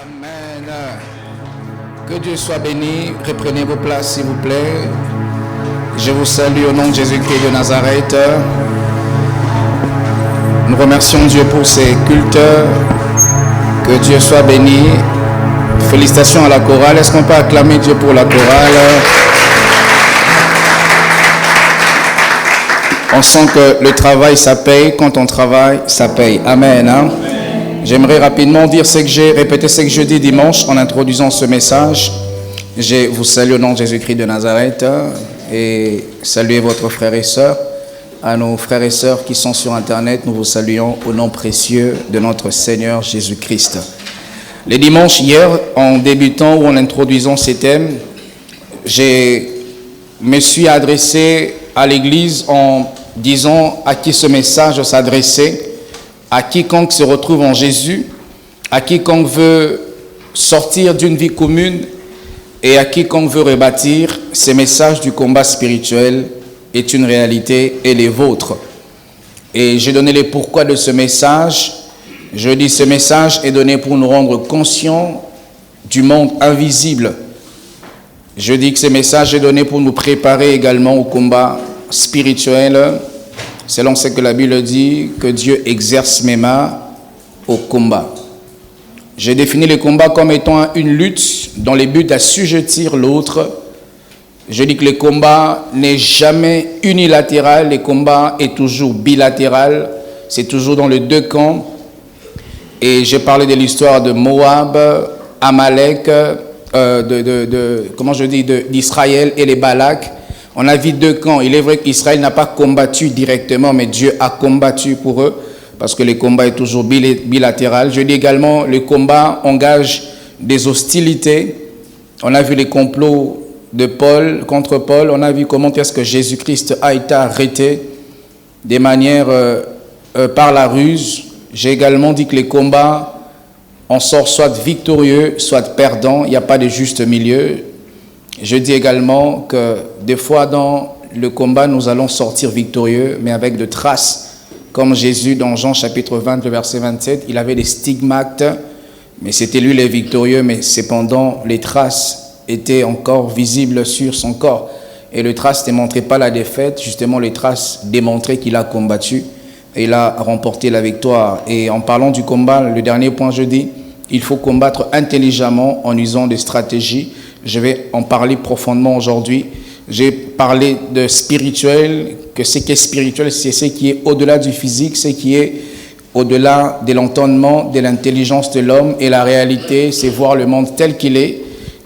Amen. Que Dieu soit béni. Reprenez vos places, s'il vous plaît. Je vous salue au nom de Jésus-Christ de Nazareth. Nous remercions Dieu pour ces cultes. Que Dieu soit béni. Félicitations à la chorale. Est-ce qu'on peut acclamer Dieu pour la chorale? On sent que le travail, ça paye. Quand on travaille, ça paye. Amen. Hein? J'aimerais rapidement dire répéter ce que je dis dimanche en introduisant ce message. Je vous salue au nom de Jésus-Christ de Nazareth et saluez votre frère et sœur. À nos frères et sœurs qui sont sur Internet, nous vous saluons au nom précieux de notre Seigneur Jésus-Christ. Les dimanches, hier, en débutant ou en introduisant ces thèmes, je me suis adressé à l'Église en disant à qui ce message s'adressait. À quiconque se retrouve en Jésus, à quiconque veut sortir d'une vie commune et à quiconque veut rebâtir, ces messages du combat spirituel est une réalité et les vôtres. Et j'ai donné les pourquoi de ce message. Je dis ce message est donné pour nous rendre conscients du monde invisible. Je dis que ce message est donné pour nous préparer également au combat spirituel. Selon ce que la Bible dit, que Dieu exerce mes mains au combat. J'ai défini le combat comme étant une lutte dans le but d'assujettir l'autre. Je dis que le combat n'est jamais unilatéral, le combat est toujours bilatéral, c'est toujours dans les deux camps. Et j'ai parlé de l'histoire de Moab, Amalek, d'Israël et les Balak. On a vu deux camps. Il est vrai qu'Israël n'a pas combattu directement, mais Dieu a combattu pour eux, parce que le combat est toujours bilatéral. Je dis également, le combat engage des hostilités. On a vu les complots de Paul contre Paul. On a vu comment est-ce que Jésus-Christ a été arrêté de manière par la ruse. J'ai également dit que les combats, on sort soit victorieux, soit perdant. Il n'y a pas de juste milieu. Je dis également que des fois dans le combat, nous allons sortir victorieux, mais avec de traces. Comme Jésus dans Jean chapitre 20, le verset 27, il avait des stigmates, mais c'était lui le victorieux, mais cependant les traces étaient encore visibles sur son corps. Et les traces ne montraient pas la défaite, justement les traces démontraient qu'il a combattu et il a remporté la victoire. Et en parlant du combat, le dernier point, je dis, il faut combattre intelligemment en usant des stratégies. Je vais en parler profondément aujourd'hui. J'ai parlé de spirituel, que ce qui est spirituel, c'est ce qui est au-delà du physique, ce qui est au-delà de l'entendement, de l'intelligence de l'homme. Et la réalité, c'est voir le monde tel qu'il est.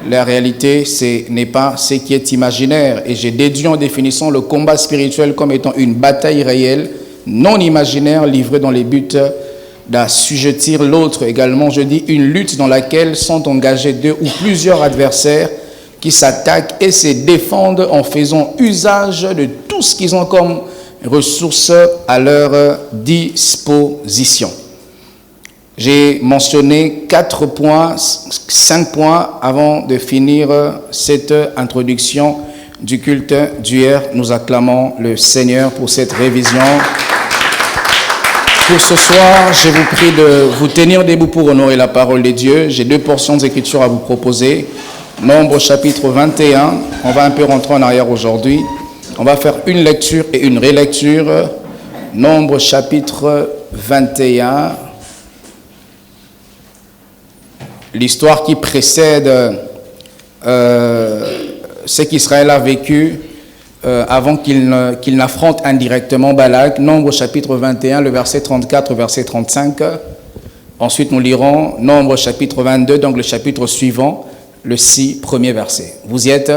La réalité, ce n'est pas ce qui est imaginaire. Et j'ai déduit en définissant le combat spirituel comme étant une bataille réelle, non imaginaire, livrée dans les buts d'assujettir l'autre. Également, je dis une lutte dans laquelle sont engagés deux ou plusieurs adversaires qui s'attaquent et se défendent en faisant usage de tout ce qu'ils ont comme ressources à leur disposition. J'ai mentionné 4 points, 5 points avant de finir cette introduction du culte d'hier. Nous acclamons le Seigneur pour cette révision. Pour ce soir, je vous prie de vous tenir debout pour honorer la parole de Dieu. J'ai 2 portions d'écriture à vous proposer. Nombre chapitre 21. On va un peu rentrer en arrière aujourd'hui. On va faire une lecture et une relecture. Nombre chapitre 21. L'histoire qui précède ce qu'Israël a vécu avant qu'il n'affronte indirectement Balak. Nombre chapitre 21, le verset 34 au verset 35. Ensuite, nous lirons Nombre chapitre 22, donc le chapitre suivant, le 6 premiers versets. Vous y êtes?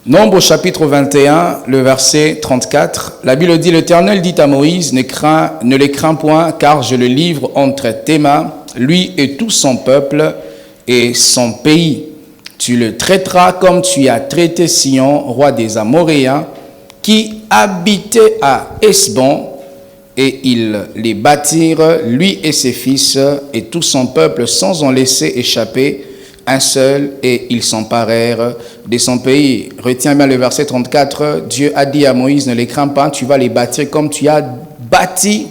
Nombre chapitre 21, le verset 34. La Bible dit, l'Éternel dit à Moïse, ne les crains point, car je le livre entre tes mains, lui et tout son peuple et son pays. Tu le traiteras comme tu as traité Sion, roi des Amoréens, qui habitait à Hesbon, et ils les bâtirent, lui et ses fils, et tout son peuple, sans en laisser échapper un seul, et ils s'emparèrent de son pays. Retiens bien le verset 34, Dieu a dit à Moïse, ne les crains pas, tu vas les bâtir comme tu as bâti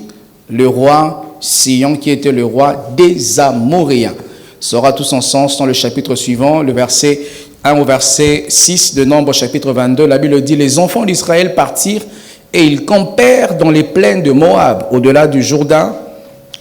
le roi Sion, qui était le roi des Amoréens. Ça aura tout son sens dans le chapitre suivant, le verset 1 au verset 6 de Nombre, chapitre 22. La Bible dit, les enfants d'Israël partirent et ils campèrent dans les plaines de Moab, au-delà du Jourdain,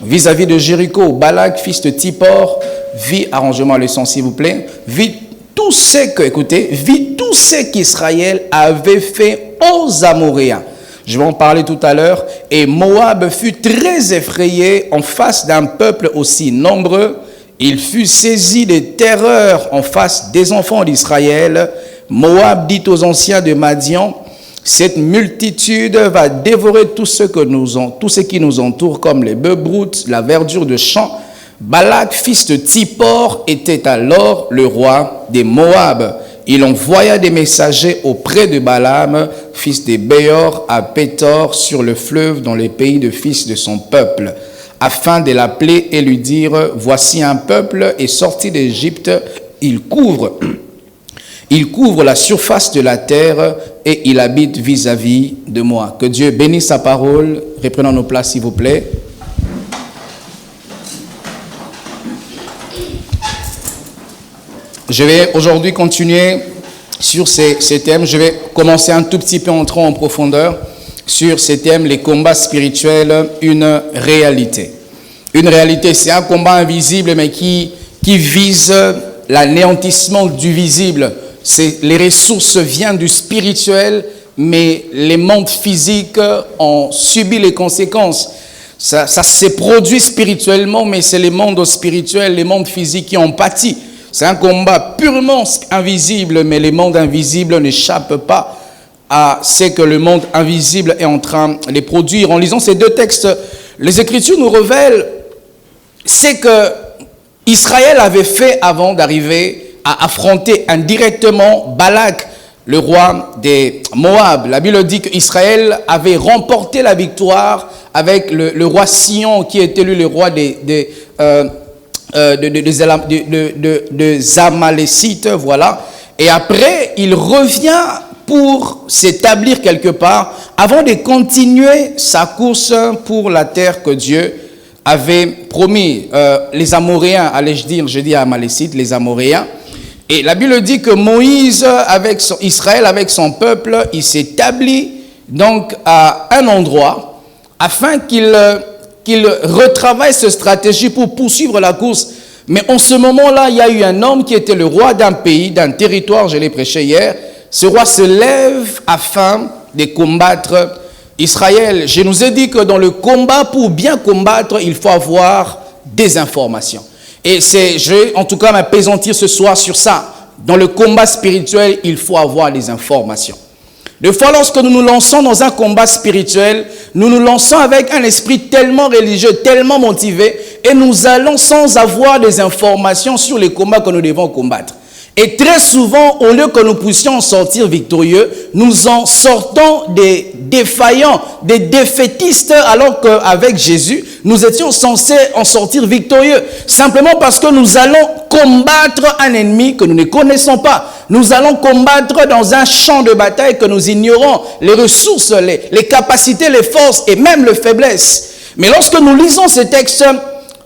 vis-à-vis de Jéricho. Balak, fils de Tippor, vit, arrangement à le son s'il vous plaît, vit tout ce qu'Israël avait fait aux Amoréens. Je vais en parler tout à l'heure. Et Moab fut très effrayé en face d'un peuple aussi nombreux. Il fut saisi de terreur en face des enfants d'Israël. Moab dit aux anciens de Madian, cette multitude va dévorer tout ce qui nous entoure, comme les bœufs broutes, la verdure de champs. Balak, fils de Tippor, était alors le roi des Moab. Il envoya des messagers auprès de Balaam, fils de Béor, à Pétor, sur le fleuve, dans les pays de fils de son peuple, afin de l'appeler et lui dire, voici un peuple est sorti d'Égypte, il couvre la surface de la terre et il habite vis-à-vis de moi. Que Dieu bénisse sa parole. Reprenons nos places, s'il vous plaît. Je vais aujourd'hui continuer sur ces thèmes. Je vais commencer un tout petit peu entrant en profondeur sur ces thèmes, les combats spirituels, une réalité. Une réalité, c'est un combat invisible, mais qui vise l'anéantissement du visible. Les ressources viennent du spirituel, mais les mondes physiques ont subi les conséquences. Ça s'est produit spirituellement, mais c'est les mondes spirituels, les mondes physiques qui ont pâti. C'est un combat purement invisible, mais les mondes invisibles n'échappent pas à ce que le monde invisible est en train de les produire. En lisant ces deux textes, les Écritures nous révèlent ce que Israël avait fait avant d'arriver à affronter indirectement Balak, le roi des Moab. La Bible dit qu'Israël avait remporté la victoire avec le roi Sion, qui est élu le roi des Amalécites, voilà. Et après, il revient pour s'établir quelque part avant de continuer sa course pour la terre que Dieu avait promis. Les Amoréens, allais-je dire, je dis Amalécites, les Amoréens. Et la Bible dit que Moïse, Israël, avec son peuple, il s'établit donc à un endroit afin qu'il retravaille cette stratégie pour poursuivre la course. Mais en ce moment-là, il y a eu un homme qui était le roi d'un pays, d'un territoire, je l'ai prêché hier. Ce roi se lève afin de combattre Israël. Je nous ai dit que dans le combat, pour bien combattre, il faut avoir des informations. Et je vais en tout cas m'apaisantir ce soir sur ça. Dans le combat spirituel, il faut avoir des informations. Des fois, lorsque nous nous lançons dans un combat spirituel, nous nous lançons avec un esprit tellement religieux, tellement motivé, et nous allons sans avoir des informations sur les combats que nous devons combattre. Et très souvent, au lieu que nous puissions en sortir victorieux, nous en sortons des défaillants, des défaitistes, alors qu'avec Jésus, nous étions censés en sortir victorieux. Simplement parce que nous allons combattre un ennemi que nous ne connaissons pas. Nous allons combattre dans un champ de bataille que nous ignorons, les ressources, les capacités, les forces et même les faiblesses. Mais lorsque nous lisons ces textes,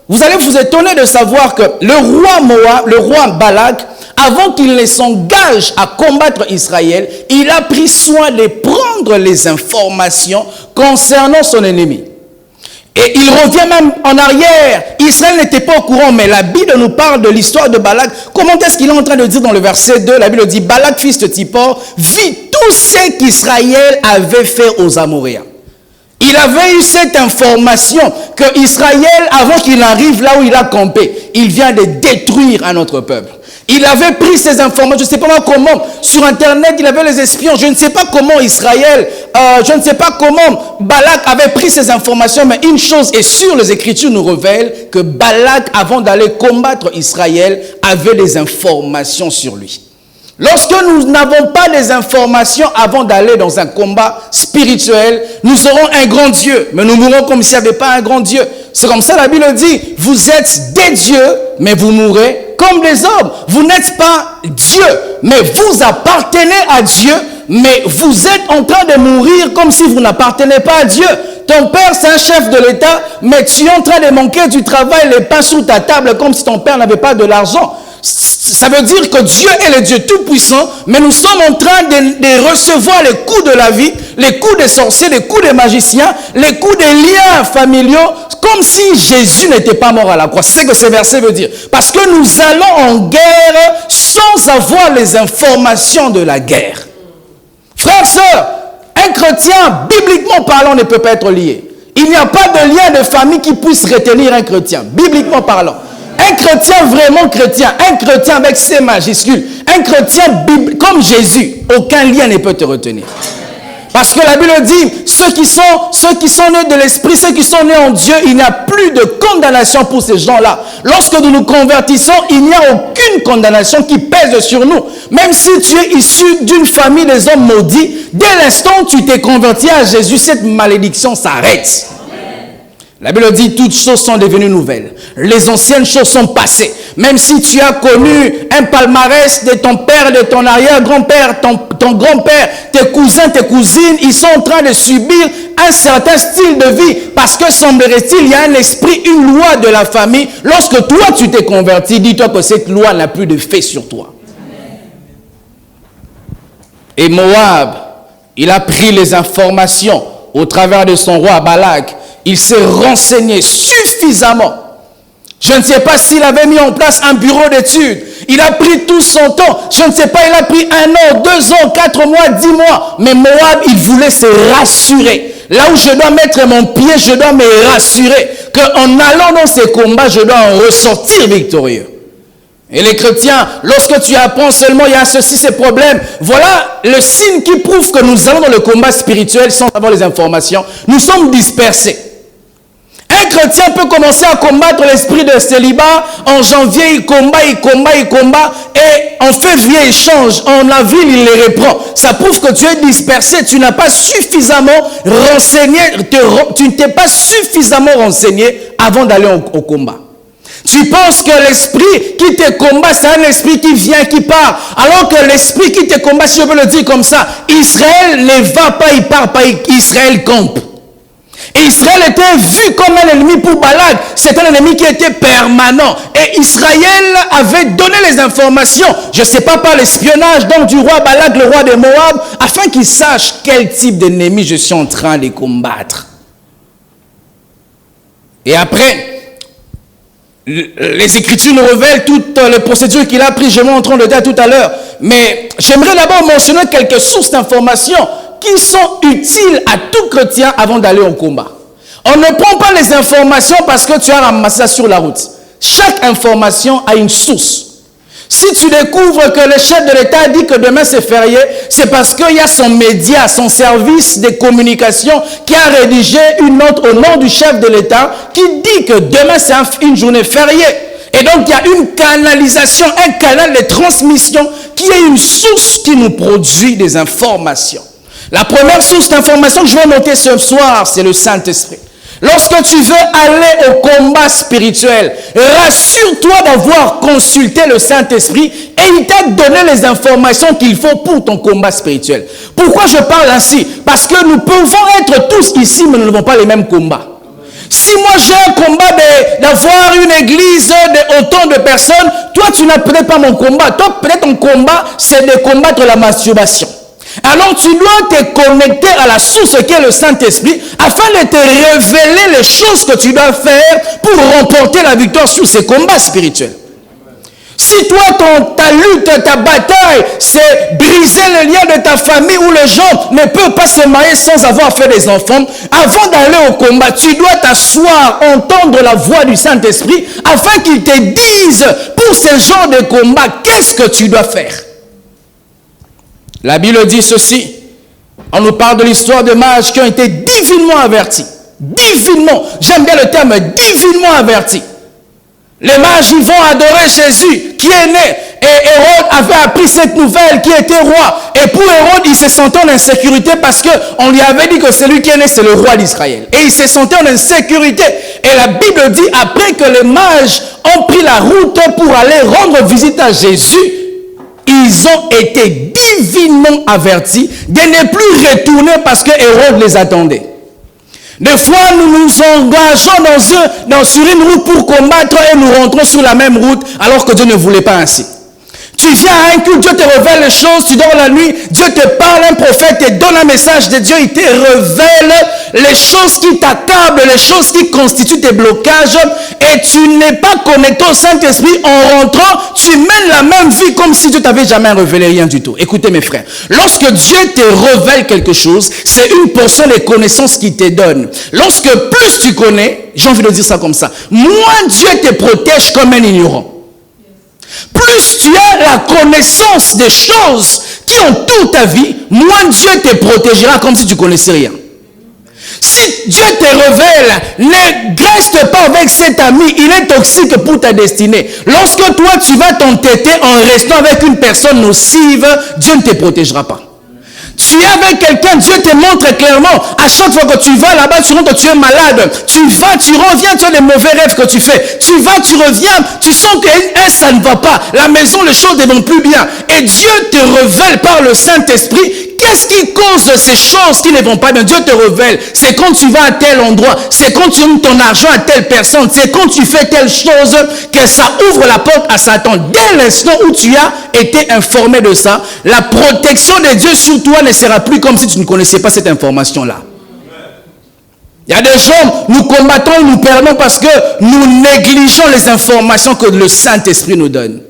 vous allez vous étonner de savoir que le roi Moab, le roi Balak, avant qu'il ne s'engage à combattre Israël, il a pris soin de prendre les informations concernant son ennemi. Et il revient même en arrière. Israël n'était pas au courant, mais la Bible nous parle de l'histoire de Balak. Comment est-ce qu'il est en train de dire dans le verset 2? La Bible dit, Balak, fils de Tippor, vit tout ce qu'Israël avait fait aux Amoréens. Il avait eu cette information que Israël, avant qu'il arrive là où il a campé, il vient de détruire un autre peuple. Il avait pris ces informations, je ne sais pas comment, sur Internet, il avait les espions. Je ne sais pas comment Israël, je ne sais pas comment Balak avait pris ces informations, mais une chose est sûre, les Écritures nous révèlent que Balak, avant d'aller combattre Israël, avait des informations sur lui. Lorsque nous n'avons pas des informations avant d'aller dans un combat spirituel, nous aurons un grand Dieu, mais nous mourrons comme s'il n'y avait pas un grand Dieu. C'est comme ça la Bible dit, vous êtes des dieux, mais vous mourrez comme des hommes. Vous n'êtes pas Dieu, mais vous appartenez à Dieu, mais vous êtes en train de mourir comme si vous n'appartenez pas à Dieu. Ton père, c'est un chef de l'État, mais tu es en train de manquer du travail, les pains sous ta table, comme si ton père n'avait pas de l'argent. Ça veut dire que Dieu est le Dieu tout-puissant, mais nous sommes en train de recevoir les coups de la vie, les coups des sorciers, les coups des magiciens, les coups des liens familiaux, comme si Jésus n'était pas mort à la croix. C'est ce que ce verset veut dire. Parce que nous allons en guerre sans avoir les informations de la guerre. Frères, sœurs, un chrétien, bibliquement parlant, ne peut pas être lié. Il n'y a pas de lien de famille qui puisse retenir un chrétien, bibliquement parlant. Un chrétien vraiment chrétien, un chrétien avec ses majuscules, un chrétien comme Jésus, aucun lien ne peut te retenir. Parce que la Bible dit, ceux qui sont nés de l'Esprit, ceux qui sont nés en Dieu, il n'y a plus de condamnation pour ces gens-là. Lorsque nous nous convertissons, il n'y a aucune condamnation qui pèse sur nous. Même si tu es issu d'une famille des hommes maudits, dès l'instant où tu t'es converti à Jésus, cette malédiction s'arrête. La Bible dit, toutes choses sont devenues nouvelles. Les anciennes choses sont passées. Même si tu as connu un palmarès de ton père, de ton arrière-grand-père, ton grand-père, tes cousins, tes cousines, ils sont en train de subir un certain style de vie. Parce que semblerait-il, il y a un esprit, une loi de la famille. Lorsque toi, tu t'es converti, dis-toi que cette loi n'a plus de fait sur toi. Et Moab, il a pris les informations au travers de son roi Balak. Il s'est renseigné suffisamment. Je ne sais pas s'il avait mis en place un bureau d'études. Il a pris tout son temps. Je ne sais pas, il a pris 1 an, 2 ans, 4 mois, 10 mois. Mais Moab, il voulait se rassurer. Là où je dois mettre mon pied, je dois me rassurer qu'en allant dans ces combats, je dois en ressortir victorieux. Et les chrétiens, lorsque tu apprends seulement, il y a ceci, ces problèmes. Voilà le signe qui prouve que nous allons dans le combat spirituel sans avoir les informations. Nous sommes dispersés. Un chrétien peut commencer à combattre l'esprit de célibat. En janvier, il combat. Et en février, il change. En avril, il les reprend. Ça prouve que tu es dispersé. Tu n'as pas suffisamment renseigné. Tu ne t'es pas suffisamment renseigné avant d'aller au combat. Tu penses que l'esprit qui te combat, c'est un esprit qui vient, qui part. Alors que l'esprit qui te combat, si je peux le dire comme ça, Israël ne va pas, il part pas, Israël campe. Israël était vu comme un ennemi pour Balak. C'est un ennemi qui était permanent. Et Israël avait donné les informations, je ne sais pas, par l'espionnage donc du roi Balak, le roi de Moab, afin qu'il sache quel type d'ennemi je suis en train de combattre. Et après, les Écritures nous révèlent toutes les procédures qu'il a prises. Je vais entrer en détail tout à l'heure. Mais j'aimerais d'abord mentionner quelques sources d'informations qui sont utiles à tout chrétien avant d'aller au combat. On ne prend pas les informations parce que tu as ramassé ça sur la route. Chaque information a une source. Si tu découvres que le chef de l'État dit que demain c'est férié, c'est parce qu'il y a son média, son service de communication qui a rédigé une note au nom du chef de l'État qui dit que demain c'est une journée fériée. Et donc il y a une canalisation, un canal de transmission qui est une source qui nous produit des informations. La première source d'information que je vais noter ce soir, c'est le Saint-Esprit. Lorsque tu veux aller au combat spirituel, rassure-toi d'avoir consulté le Saint-Esprit et il t'a donné les informations qu'il faut pour ton combat spirituel. Pourquoi je parle ainsi? Parce que nous pouvons être tous ici, mais nous n'avons pas les mêmes combats. Si moi j'ai un combat d'avoir une église de autant de personnes, toi tu n'as peut-être pas mon combat. Toi peut-être ton combat c'est de combattre la masturbation. Alors tu dois te connecter à la source qui est le Saint-Esprit afin de te révéler les choses que tu dois faire pour remporter la victoire sur ces combats spirituels. Si toi, ta lutte, ta bataille, c'est briser le lien de ta famille où les gens ne peuvent pas se marier sans avoir fait des enfants, avant d'aller au combat, tu dois t'asseoir, entendre la voix du Saint-Esprit afin qu'il te dise pour ce genre de combat, qu'est-ce que tu dois faire. La Bible dit ceci. On nous parle de l'histoire de mages qui ont été divinement avertis. Divinement. J'aime bien le terme divinement avertis. Les mages, ils vont adorer Jésus qui est né. Et Hérode avait appris cette nouvelle qui était roi. Et pour Hérode, il se sentait en insécurité parce qu'on lui avait dit que celui qui est né, c'est le roi d'Israël. Et il se sentait en insécurité. Et la Bible dit, après que les mages ont pris la route pour aller rendre visite à Jésus, ils ont été divinement avertis de ne plus retourner parce que Hérode les attendait. Des fois, nous nous engageons sur une route pour combattre et nous rentrons sur la même route alors que Dieu ne voulait pas ainsi. Tu viens à un culte, Dieu te révèle les choses, tu dors la nuit, Dieu te parle, un prophète te donne un message de Dieu, il te révèle les choses qui t'accablent, les choses qui constituent tes blocages, et tu n'es pas connecté au Saint-Esprit. En rentrant, tu mènes la même vie comme si Dieu t'avait jamais révélé rien du tout. Écoutez mes frères, lorsque Dieu te révèle quelque chose, c'est une portion des connaissances qu'il te donne. Lorsque plus tu connais, j'ai envie de dire ça comme ça, moins Dieu te protège comme un ignorant. Plus tu as la connaissance des choses qui ont toute ta vie, moins Dieu te protégera comme si tu connaissais rien. Si Dieu te révèle, ne reste pas avec cet ami, il est toxique pour ta destinée. Lorsque toi tu vas t'entêter en restant avec une personne nocive, Dieu ne te protégera pas. Tu es avec quelqu'un, Dieu te montre clairement, à chaque fois que tu vas là-bas, tu rentres, tu es malade, tu vas, tu reviens, tu as des mauvais rêves que tu fais, tu vas, tu reviens, tu sens que ça ne va pas, la maison, les choses ne vont plus bien, et Dieu te révèle par le Saint-Esprit. Qu'est-ce qui cause ces choses qui ne vont pas bien? Dieu te révèle. C'est quand tu vas à tel endroit, c'est quand tu donnes ton argent à telle personne, c'est quand tu fais telle chose que ça ouvre la porte à Satan. Dès l'instant où tu as été informé de ça, la protection de Dieu sur toi ne sera plus comme si tu ne connaissais pas cette information-là. Il y a des gens, nous combattons, nous perdons parce que nous négligeons les informations que le Saint-Esprit nous donne.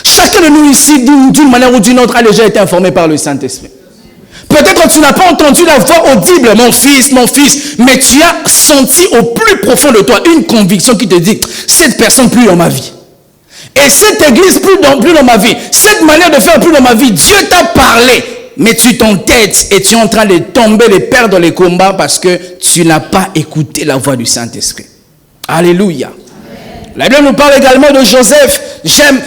Chacun de nous ici, d'une manière ou d'une autre, a déjà été informé par le Saint-Esprit. Peut-être que tu n'as pas entendu la voix audible, mon fils, mais tu as senti au plus profond de toi une conviction qui te dit, cette personne plus dans ma vie. Et cette église plus dans ma vie. Cette manière de faire plus dans ma vie. Dieu t'a parlé, mais tu t'entêtes et tu es en train de tomber, de perdre les combats parce que tu n'as pas écouté la voix du Saint-Esprit. Alléluia. La Bible nous parle également de Joseph. J'aime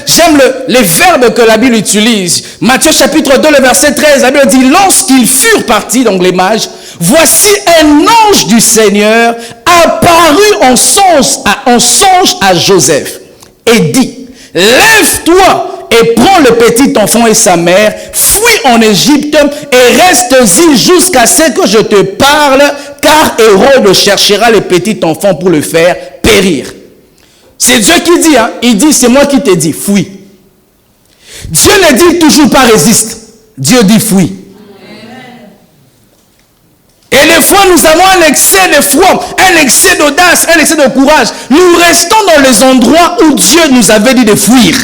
les verbes que la Bible utilise. Matthieu chapitre 2, le verset 13, la Bible dit, lorsqu'ils furent partis, donc les mages, voici un ange du Seigneur apparut en songe à Joseph et dit, lève-toi et prends le petit enfant et sa mère, fuis en Égypte et reste-y jusqu'à ce que je te parle, car Hérode cherchera le petit enfant pour le faire périr. C'est Dieu qui dit, hein? Il dit, c'est moi qui te dis, fuis. Dieu ne dit toujours pas résiste. Dieu dit fuis. Et des fois, nous avons un excès de foi, un excès d'audace, un excès de courage. Nous restons dans les endroits où Dieu nous avait dit de fuir.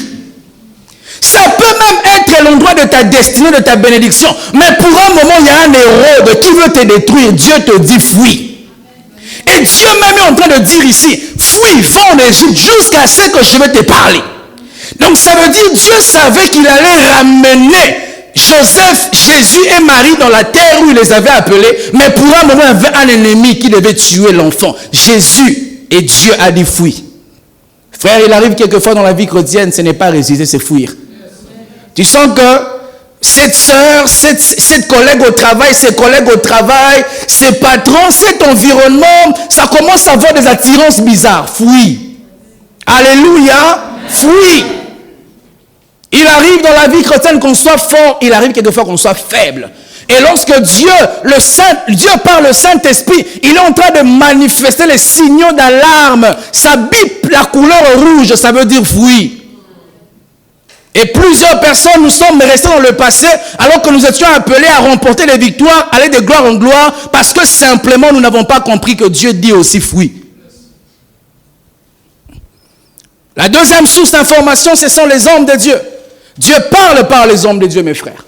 Ça peut même être l'endroit de ta destinée, de ta bénédiction. Mais pour un moment, il y a un Hérode qui veut te détruire. Dieu te dit fuis. Et Dieu même est en train de dire ici, fuis, va en Égypte jusqu'à ce que je vais te parler. Donc ça veut dire Dieu savait qu'il allait ramener Joseph, Jésus et Marie dans la terre où il les avait appelés. Mais pour un moment, il y avait un ennemi qui devait tuer l'enfant. Jésus, et Dieu a dit fuis. Frère, il arrive quelquefois dans la vie chrétienne, ce n'est pas résister, c'est fuir. Tu sens que cette sœur, cette collègue au travail, ses collègues au travail, ses patrons, cet environnement, ça commence à avoir des attirances bizarres. Fuis. Alléluia. Fuis. Il arrive dans la vie chrétienne qu'on soit fort, il arrive quelquefois qu'on soit faible. Et lorsque Dieu par le Saint-Esprit, il est en train de manifester les signaux d'alarme. Ça bip la couleur rouge, ça veut dire fuis. Et plusieurs personnes, nous sommes restés dans le passé alors que nous étions appelés à remporter les victoires, aller de gloire en gloire, parce que simplement nous n'avons pas compris que Dieu dit aussi fuis. La deuxième source d'information, ce sont les hommes de Dieu. Dieu parle par les hommes de Dieu, mes frères.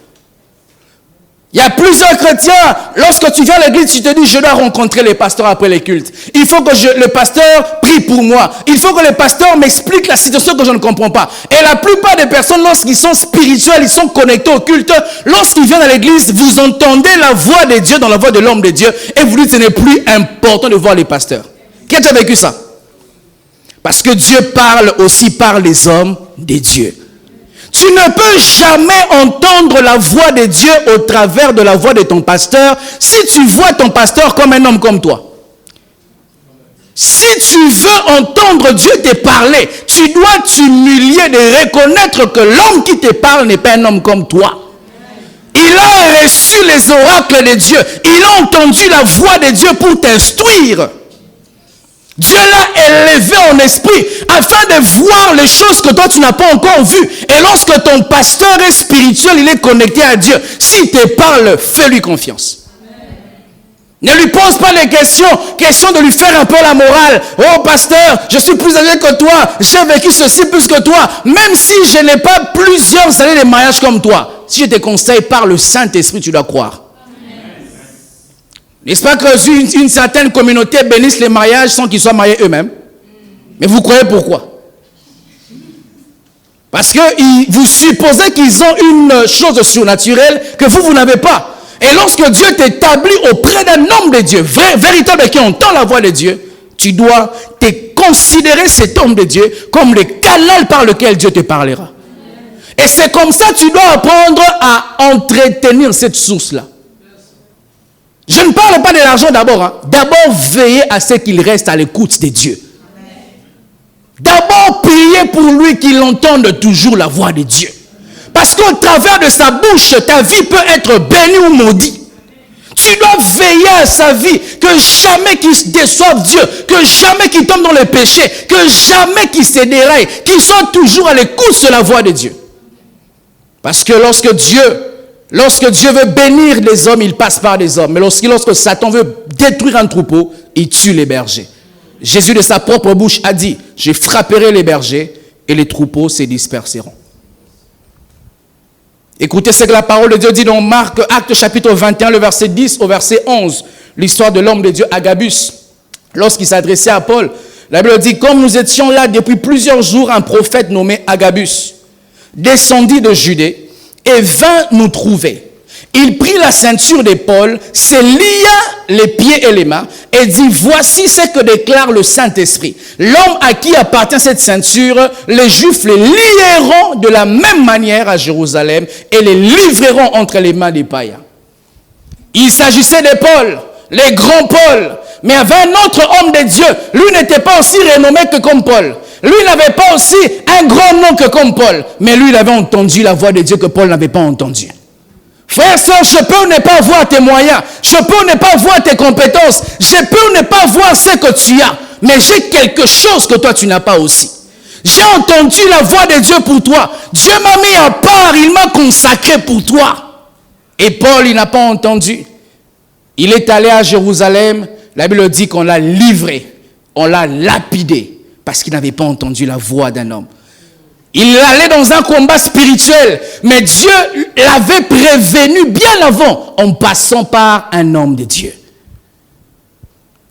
Il y a plusieurs chrétiens, lorsque tu viens à l'église, tu te dis, je dois rencontrer les pasteurs après les cultes. Il faut que le pasteur prie pour moi. Il faut que le pasteur m'explique la situation que je ne comprends pas. Et la plupart des personnes, lorsqu'ils sont spirituels, ils sont connectés au culte, lorsqu'ils viennent à l'église, vous entendez la voix de Dieu dans la voix de l'homme de Dieu, et vous dites, ce n'est plus important de voir les pasteurs. Qui a vécu ça? Parce que Dieu parle aussi par les hommes de Dieu. Tu ne peux jamais entendre la voix de Dieu au travers de la voix de ton pasteur si tu vois ton pasteur comme un homme comme toi. Si tu veux entendre Dieu te parler, tu dois t'humilier de reconnaître que l'homme qui te parle n'est pas un homme comme toi. Il a reçu les oracles de Dieu. Il a entendu la voix de Dieu pour t'instruire. Dieu l'a élevé en esprit afin de voir les choses que toi tu n'as pas encore vues. Et lorsque ton pasteur est spirituel, il est connecté à Dieu. S'il te parle, fais-lui confiance. Ne lui pose pas les questions de lui faire un peu la morale. Oh pasteur, je suis plus âgé que toi, j'ai vécu ceci plus que toi, même si je n'ai pas plusieurs années de mariage comme toi. Si je te conseille par le Saint-Esprit, tu dois croire. N'est-ce pas que une certaine communauté bénisse les mariages sans qu'ils soient mariés eux-mêmes? Mais vous croyez pourquoi? Parce que vous supposez qu'ils ont une chose surnaturelle que vous n'avez pas. Et lorsque Dieu t'établit auprès d'un homme de Dieu, véritable qui entend la voix de Dieu, tu dois te considérer cet homme de Dieu comme le canal par lequel Dieu te parlera. Et c'est comme ça que tu dois apprendre à entretenir cette source-là. Je ne parle pas de l'argent d'abord. Hein. D'abord, veillez à ce qu'il reste à l'écoute de Dieu. D'abord, priez pour lui qu'il entende toujours la voix de Dieu. Parce qu'au travers de sa bouche, ta vie peut être bénie ou maudite. Tu dois veiller à sa vie, que jamais qu'il déçoive Dieu, que jamais qu'il tombe dans le péché, que jamais qu'il se déraille, qu'il soit toujours à l'écoute de la voix de Dieu. Parce que lorsque Dieu veut bénir les hommes, il passe par des hommes. Mais lorsque Satan veut détruire un troupeau, il tue les bergers. Jésus de sa propre bouche a dit, je frapperai les bergers et les troupeaux se disperseront. Écoutez ce que la parole de Dieu dit dans Marc, acte chapitre 21, le verset 10 au verset 11. L'histoire de l'homme de Dieu Agabus. Lorsqu'il s'adressait à Paul, la Bible dit, comme nous étions là depuis plusieurs jours, un prophète nommé Agabus descendit de Judée et vint nous trouver. Il prit la ceinture de Paul, se lia les pieds et les mains et dit, voici ce que déclare le Saint-Esprit. L'homme à qui appartient cette ceinture, les Juifs les lieront de la même manière à Jérusalem et les livreront entre les mains des païens. Il s'agissait de Paul, les grands Paul, mais il y avait un autre homme de Dieu. Lui n'était pas aussi renommé que comme Paul. Lui n'avait pas aussi un grand nom que comme Paul. Mais lui, il avait entendu la voix de Dieu que Paul n'avait pas entendue. Frère, soeur, je peux ne pas voir tes moyens, je peux ne pas voir tes compétences, je peux ne pas voir ce que tu as, mais j'ai quelque chose que toi tu n'as pas aussi. J'ai entendu la voix de Dieu pour toi. Dieu m'a mis à part, il m'a consacré pour toi. Et Paul, il n'a pas entendu. Il est allé à Jérusalem, la Bible dit qu'on l'a livré, on l'a lapidé, parce qu'il n'avait pas entendu la voix d'un homme. Il allait dans un combat spirituel, mais Dieu l'avait prévenu bien avant en passant par un homme de Dieu.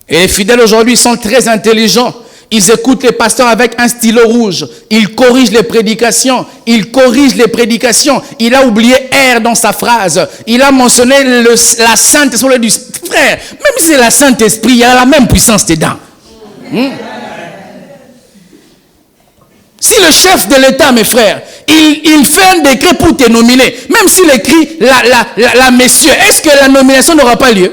Et les fidèles aujourd'hui sont très intelligents. Ils écoutent les pasteurs avec un stylo rouge. Ils corrigent les prédications. Il a oublié R dans sa phrase. Il a mentionné la Sainte-Esprit du frère. Même si c'est la Sainte-Esprit, il y a la même puissance dedans. Si le chef de l'État, mes frères, il fait un décret pour te nominer, même s'il écrit la messieurs, est-ce que la nomination n'aura pas lieu?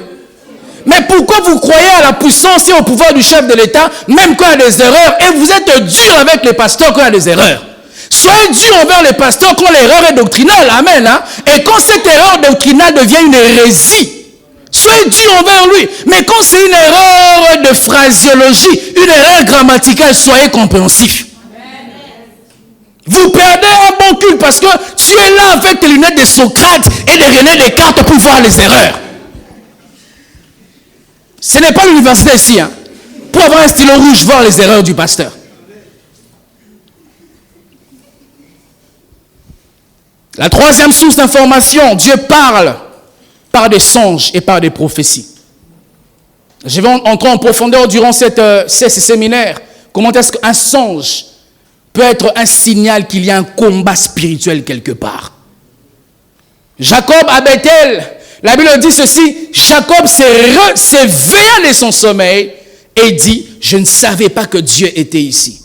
Mais pourquoi vous croyez à la puissance et au pouvoir du chef de l'État, même quand il y a des erreurs, et vous êtes dur avec les pasteurs quand il y a des erreurs? Soyez dur envers les pasteurs quand l'erreur est doctrinale, amen. Hein? Et quand cette erreur doctrinale devient une hérésie, soyez dur envers lui. Mais quand c'est une erreur de phraséologie, une erreur grammaticale, soyez compréhensif. Vous perdez un bon culte parce que tu es là avec tes lunettes de Socrate et de René Descartes pour voir les erreurs. Ce n'est pas l'université ici, hein, pour avoir un stylo rouge, voir les erreurs du pasteur. La troisième source d'information, Dieu parle par des songes et par des prophéties. Je vais entrer en profondeur durant ces séminaires. Comment est-ce qu'un songe peut être un signal qu'il y a un combat spirituel quelque part. Jacob à Bethel, la Bible dit ceci, Jacob s'éveilla de son sommeil et dit, je ne savais pas que Dieu était ici.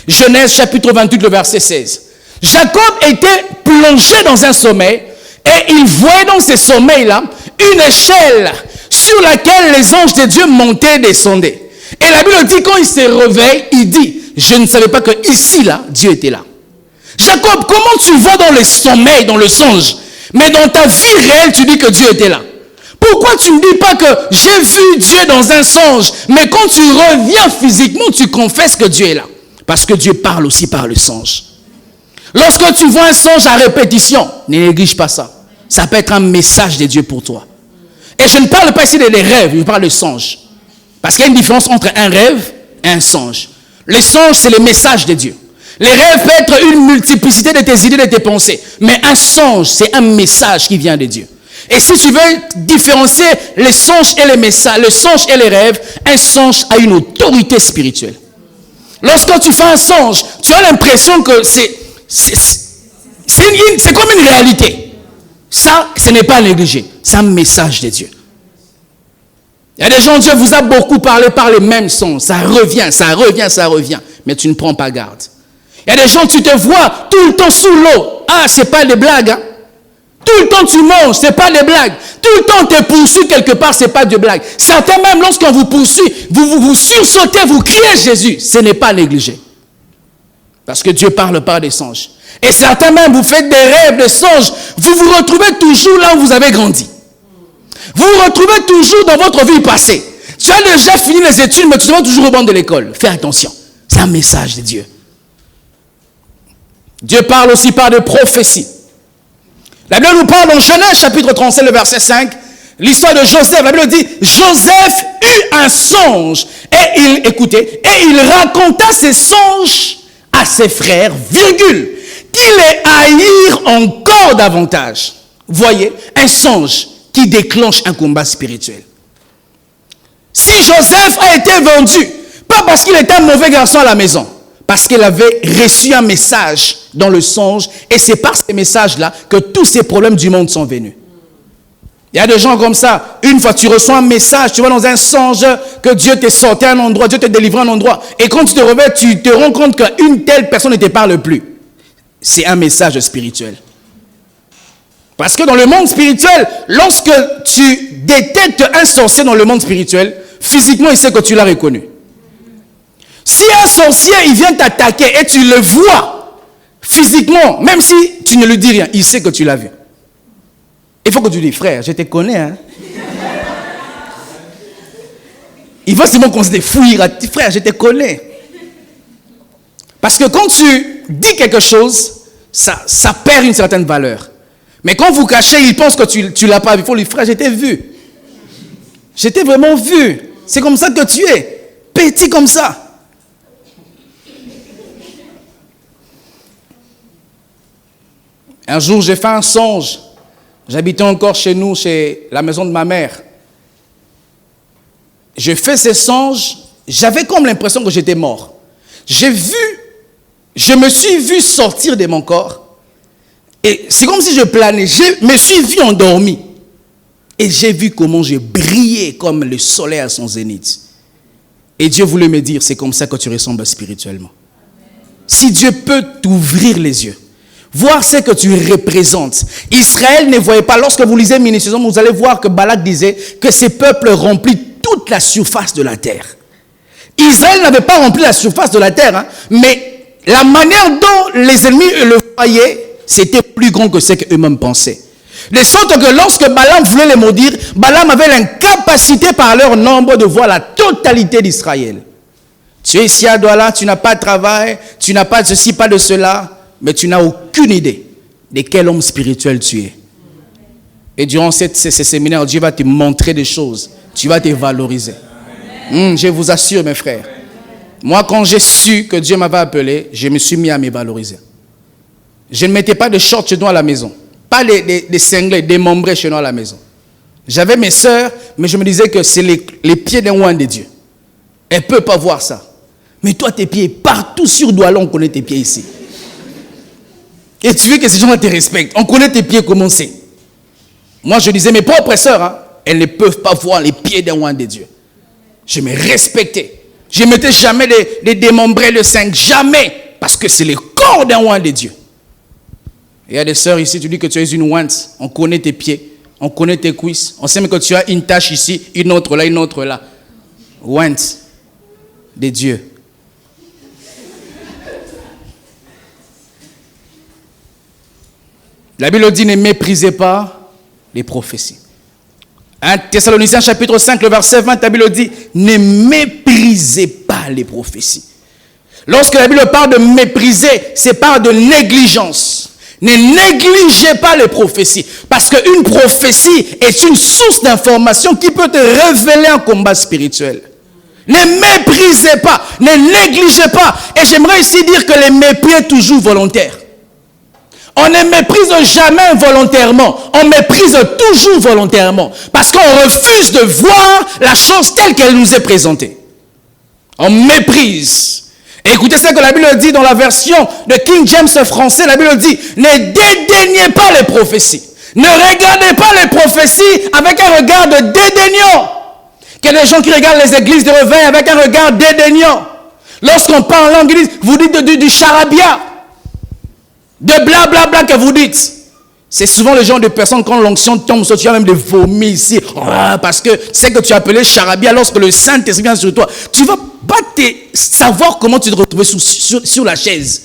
Genèse chapitre 28, le verset 16. Jacob était plongé dans un sommeil et il voyait dans ce sommeil-là une échelle sur laquelle les anges de Dieu montaient et descendaient. Et la Bible dit, quand il se réveille, il dit, je ne savais pas que ici, là, Dieu était là. Jacob, comment tu vois dans le sommeil, dans le songe? Mais dans ta vie réelle, tu dis que Dieu était là. Pourquoi tu ne dis pas que j'ai vu Dieu dans un songe, mais quand tu reviens physiquement, tu confesses que Dieu est là? Parce que Dieu parle aussi par le songe. Lorsque tu vois un songe à répétition, ne néglige pas ça. Ça peut être un message de Dieu pour toi. Et je ne parle pas ici des rêves, je parle de songes. Parce qu'il y a une différence entre un rêve et un songe. Les songes, c'est le message de Dieu. Les rêves peuvent être une multiplicité de tes idées, de tes pensées. Mais un songe, c'est un message qui vient de Dieu. Et si tu veux différencier les songes et les messages, le songe et les rêves, un songe a une autorité spirituelle. Lorsque tu fais un songe, tu as l'impression que c'est comme une réalité. Ça, ce n'est pas négligé. C'est un message de Dieu. Il y a des gens, Dieu vous a beaucoup parlé par les mêmes sons. Ça revient, ça revient, ça revient. Mais tu ne prends pas garde. Il y a des gens, tu te vois tout le temps sous l'eau. Ah, c'est pas des blagues. Hein? Tout le temps tu manges, c'est pas des blagues. Tout le temps on te poursuit quelque part, c'est pas de blagues. Certains même, lorsqu'on vous poursuit, vous sursautez, vous criez Jésus. Ce n'est pas négligé. Parce que Dieu parle par des songes. Et certains même, vous faites des rêves, des songes. Vous vous retrouvez toujours là où vous avez grandi. Vous vous retrouvez toujours dans votre vie passée. Tu as déjà fini les études, mais tu te vois toujours au banc de l'école. Fais attention. C'est un message de Dieu. Dieu parle aussi par des prophéties. La Bible nous parle en Genèse chapitre 37, le verset 5. L'histoire de Joseph. La Bible dit, Joseph eut un songe. Et il raconta ses songes à ses frères, virgule, qui les haïrent encore davantage. Voyez, un songe qui déclenche un combat spirituel. Si Joseph a été vendu, pas parce qu'il était un mauvais garçon à la maison, parce qu'il avait reçu un message dans le songe, et c'est par ces messages-là que tous ces problèmes du monde sont venus. Il y a des gens comme ça, une fois tu reçois un message, tu vas dans un songe que Dieu t'est sorti à un endroit, Dieu t'est délivré à un endroit, et quand tu te réveilles, tu te rends compte qu'une telle personne ne te parle plus. C'est un message spirituel. Parce que dans le monde spirituel, lorsque tu détectes un sorcier dans le monde spirituel, physiquement, il sait que tu l'as reconnu. Si un sorcier, il vient t'attaquer et tu le vois physiquement, même si tu ne lui dis rien, il sait que tu l'as vu. Il faut que tu dis, frère, je te connais. Hein? Il va seulement commencer à fuir. Frère, je te connais. Parce que quand tu dis quelque chose, ça perd une certaine valeur. Mais quand vous cachez, il pense que tu ne l'as pas vu. Il faut lui dire, frère, je t'ai vu. Je t'ai vraiment vu. C'est comme ça que tu es. Petit comme ça. Un jour, j'ai fait un songe. J'habitais encore chez nous, chez la maison de ma mère. J'ai fait ces songes. J'avais comme l'impression que j'étais mort. Je me suis vu sortir de mon corps. Et c'est comme si je planais. Je me suis vu endormi. Et j'ai vu comment je brillais comme le soleil à son zénith. Et Dieu voulait me dire, c'est comme ça que tu ressembles spirituellement. Si Dieu peut t'ouvrir les yeux, voir ce que tu représentes. Israël ne voyait pas. Lorsque vous lisez minutieusement, vous allez voir que Balak disait que ces peuples remplissent toute la surface de la terre. Israël n'avait pas rempli la surface de la terre, hein, mais la manière dont les ennemis le voyaient, c'était plus grand que ce qu'eux-mêmes pensaient. De sorte que lorsque Balaam voulait les maudire, Balaam avait l'incapacité par leur nombre de voir la totalité d'Israël. Tu es ici à Douala, tu n'as pas de travail, tu n'as pas de ceci, pas de cela, mais tu n'as aucune idée de quel homme spirituel tu es. Et durant ces séminaires, Dieu va te montrer des choses. Tu vas te valoriser. Je vous assure, mes frères. Moi, quand j'ai su que Dieu m'avait appelé, je me suis mis à me valoriser. Je ne mettais pas de shorts chez nous à la maison. Pas des cinglés, des membrés chez nous à la maison. J'avais mes sœurs, mais je me disais que c'est les pieds d'un oint de Dieu. Elle ne peut pas voir ça. Mais toi, tes pieds, partout sur Douala, on connaît tes pieds ici. Et tu veux que ces gens te respectent. On connaît tes pieds comment c'est. Moi, je disais, mes propres sœurs, hein, elles ne peuvent pas voir les pieds d'un oint de Dieu. Je me respectais. Je ne mettais jamais les démembrés de 5. Jamais. Parce que c'est le corps d'un oint de Dieu. Il y a des sœurs ici, tu dis que tu es une ointe. On connaît tes pieds. On connaît tes cuisses. On sait même que tu as une tache ici, une autre là, une autre là. Ointe de Dieu. La Bible dit, ne méprisez pas les prophéties. 1 Thessaloniciens chapitre 5, le verset 20, la Bible dit, ne méprisez pas les prophéties. Lorsque la Bible parle de mépriser, c'est pas de négligence. Ne négligez pas les prophéties. Parce qu'une prophétie est une source d'information qui peut te révéler un combat spirituel. Ne méprisez pas, ne négligez pas. Et j'aimerais ici dire que le mépris est toujours volontaire. On ne méprise jamais volontairement. On méprise toujours volontairement. Parce qu'on refuse de voir la chose telle qu'elle nous est présentée. On méprise. Et écoutez ce que la Bible dit dans la version de King James français. La Bible dit, ne dédaignez pas les prophéties. Ne regardez pas les prophéties avec un regard de dédaignant. Il y a des gens qui regardent les églises de réveil avec un regard dédaignant. Lorsqu'on parle en langue, vous dites du charabia. De blablabla que vous dites. C'est souvent le genre de personnes, quand l'onction tombe sur toi, même de vomir ici. Parce que c'est que tu as appelé charabia lorsque le Saint-Esprit vient sur toi. Tu ne vas pas savoir comment tu te retrouves sur la chaise.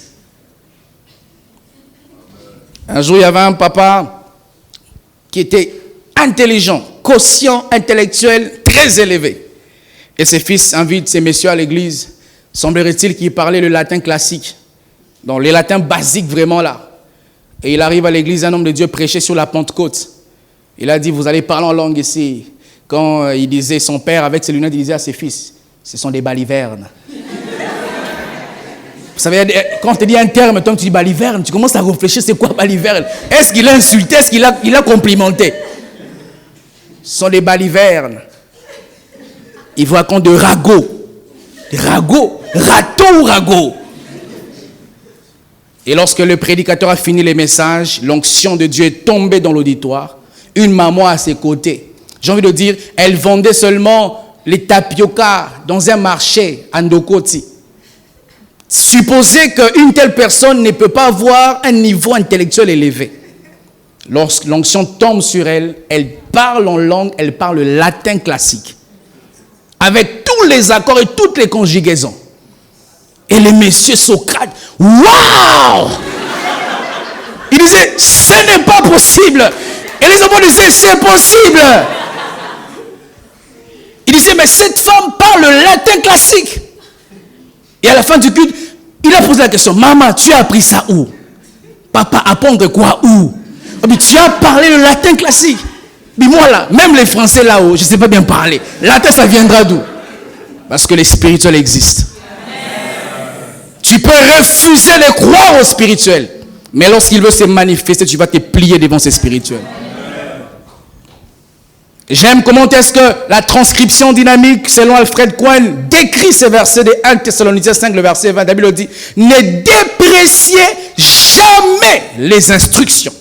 Un jour, il y avait un papa qui était intelligent, quotient intellectuel très élevé. Et ses fils invitent ces messieurs à l'église. Semblerait-il qu'ils parlaient le latin classique. Donc, les latins basiques vraiment là. Et il arrive à l'église, un homme de Dieu prêchait sur la Pentecôte. Il a dit, vous allez parler en langue ici. Quand il disait, son père avec ses lunettes, il disait à ses fils, ce sont des balivernes. Vous savez, quand on te dit un terme, toi tu dis baliverne, tu commences à réfléchir, c'est quoi baliverne? Est-ce qu'il a insulté? Est-ce qu'il a complimenté? Ce sont des balivernes. Il vous raconte de ragots. Ragots? Râteau ou ragots? Et lorsque le prédicateur a fini les messages, l'onction de Dieu est tombée dans l'auditoire. Une maman à ses côtés. J'ai envie de dire, elle vendait seulement les tapioca dans un marché à Ndokoti. Supposez qu'une telle personne ne peut pas avoir un niveau intellectuel élevé. Lorsque l'onction tombe sur elle, elle parle en langue, elle parle latin classique. Avec tous les accords et toutes les conjugaisons. Et le monsieur Socrate, waouh! Il disait, ce n'est pas possible. Et les enfants disaient, c'est possible. Il disait, mais cette femme parle le latin classique. Et à la fin du culte, il a posé la question, maman, tu as appris ça où? Papa, apprendre quoi où? Mais tu as parlé le latin classique. Mais moi là, même les Français là-haut, je ne sais pas bien parler. Latin, ça viendra d'où? Parce que les spirituels existent. Tu peux refuser de croire au spirituel. Mais lorsqu'il veut se manifester, tu vas te plier devant ces spirituels. J'aime comment est-ce que la transcription dynamique, selon Alfred Cohen, décrit ces versets de 1 Thessaloniciens 5, le verset 20. La Bible dit, ne dépréciez jamais les instructions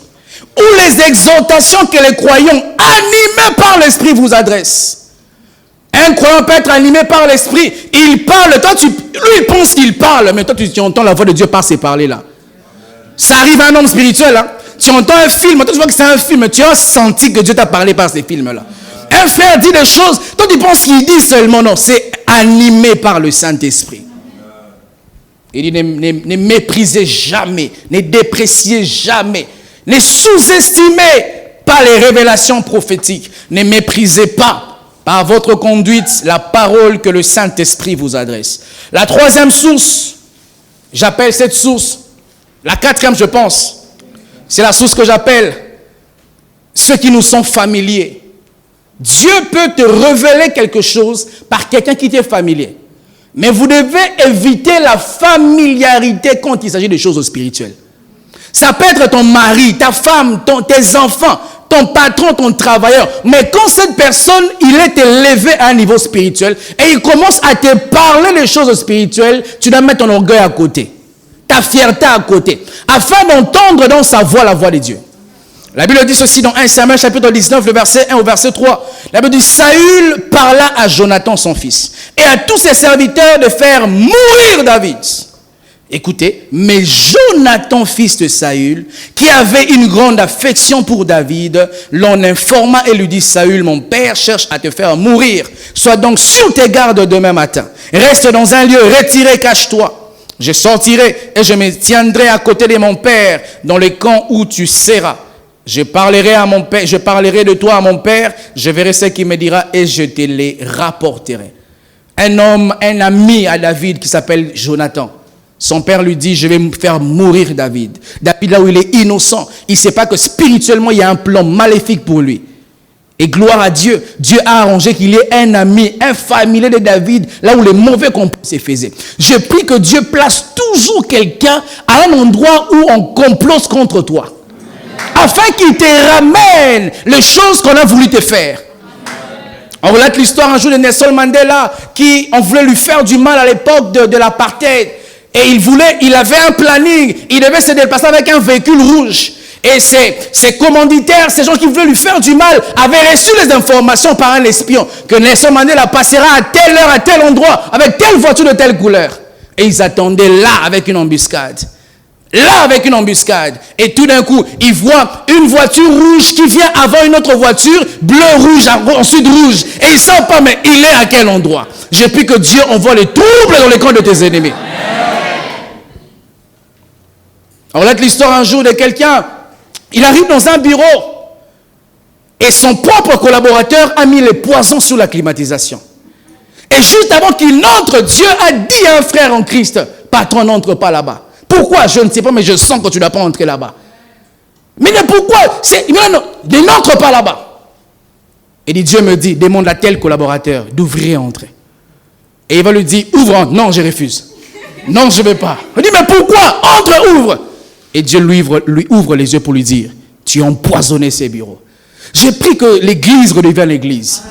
ou les exhortations que les croyants animés par l'Esprit vous adressent. Un croyant peut être animé par l'Esprit. Il parle. Toi, lui, il pense qu'il parle. Mais toi, tu entends la voix de Dieu par ces parler-là. Ça arrive à un homme spirituel. Hein? Tu entends un film. Toi, tu vois que c'est un film. Tu as senti que Dieu t'a parlé par ces films-là. Un frère dit des choses. Toi, tu penses qu'il dit seulement. Non, c'est animé par le Saint-Esprit. Il dit, ne méprisez jamais. Ne dépréciez jamais. Ne sous-estimez pas les révélations prophétiques. Ne méprisez pas par votre conduite, la parole que le Saint-Esprit vous adresse. La troisième source, j'appelle cette source, la quatrième je pense, c'est la source que j'appelle ceux qui nous sont familiers. Dieu peut te révéler quelque chose par quelqu'un qui t'est familier. Mais vous devez éviter la familiarité quand il s'agit de choses spirituelles. Ça peut être ton mari, ta femme, tes enfants, ton patron, ton travailleur. Mais quand cette personne, il est élevé à un niveau spirituel et il commence à te parler des choses spirituelles, tu dois mettre ton orgueil à côté, ta fierté à côté, afin d'entendre dans sa voix la voix de Dieu. La Bible dit ceci dans 1 Samuel chapitre 19, le verset 1 au verset 3. La Bible dit, Saül parla à Jonathan son fils et à tous ses serviteurs de faire mourir David. Écoutez, mais Jonathan, fils de Saül, qui avait une grande affection pour David, l'en informa et lui dit, Saül, mon père cherche à te faire mourir. Sois donc sur tes gardes demain matin. Reste dans un lieu retiré, cache-toi. Je sortirai et je me tiendrai à côté de mon père dans le camp où tu seras. Je parlerai à mon père, je parlerai de toi à mon père, je verrai ce qu'il me dira et je te les rapporterai. Un homme, un ami à David qui s'appelle Jonathan. Son père lui dit, je vais faire mourir David. David, là où il est innocent, il ne sait pas que spirituellement, il y a un plan maléfique pour lui. Et gloire à Dieu, Dieu a arrangé qu'il y ait un ami, un familier de David, là où les mauvais complots se faisaient. Je prie que Dieu place toujours quelqu'un à un endroit où on complote contre toi. Afin qu'il te ramène les choses qu'on a voulu te faire. On relate l'histoire un jour de Nelson Mandela qui on voulait lui faire du mal à l'époque de l'apartheid. Et il avait un planning, il devait se déplacer avec un véhicule rouge. Et ses commanditaires, ces gens qui voulaient lui faire du mal, avaient reçu les informations par un espion que Nelson Mandela passera à telle heure, à tel endroit, avec telle voiture de telle couleur. Et ils attendaient là avec une embuscade. Là avec une embuscade. Et tout d'un coup, ils voient une voiture rouge qui vient avant une autre voiture, bleu, rouge, ensuite rouge. Et ils ne savent pas, mais il est à quel endroit. Je prie que Dieu envoie les troubles dans les camps de tes ennemis. On relate l'histoire un jour de quelqu'un. Il arrive dans un bureau et son propre collaborateur a mis les poisons sous la climatisation. Et juste avant qu'il n'entre, Dieu a dit à un frère en Christ, patron, n'entre pas là-bas. Pourquoi? Je ne sais pas, mais je sens que tu ne dois pas entrer là-bas. Mais pourquoi? Ne n'entre pas là-bas. Et dit, Dieu me dit, demande à tel collaborateur d'ouvrir et entrer. Et il va lui dire, ouvre, non, je refuse. Non, je ne vais pas. Il dit, mais pourquoi? Entre, ouvre. Et Dieu lui ouvre les yeux pour lui dire, tu as empoisonné ces bureaux. Je prie que l'église redevienne l'église.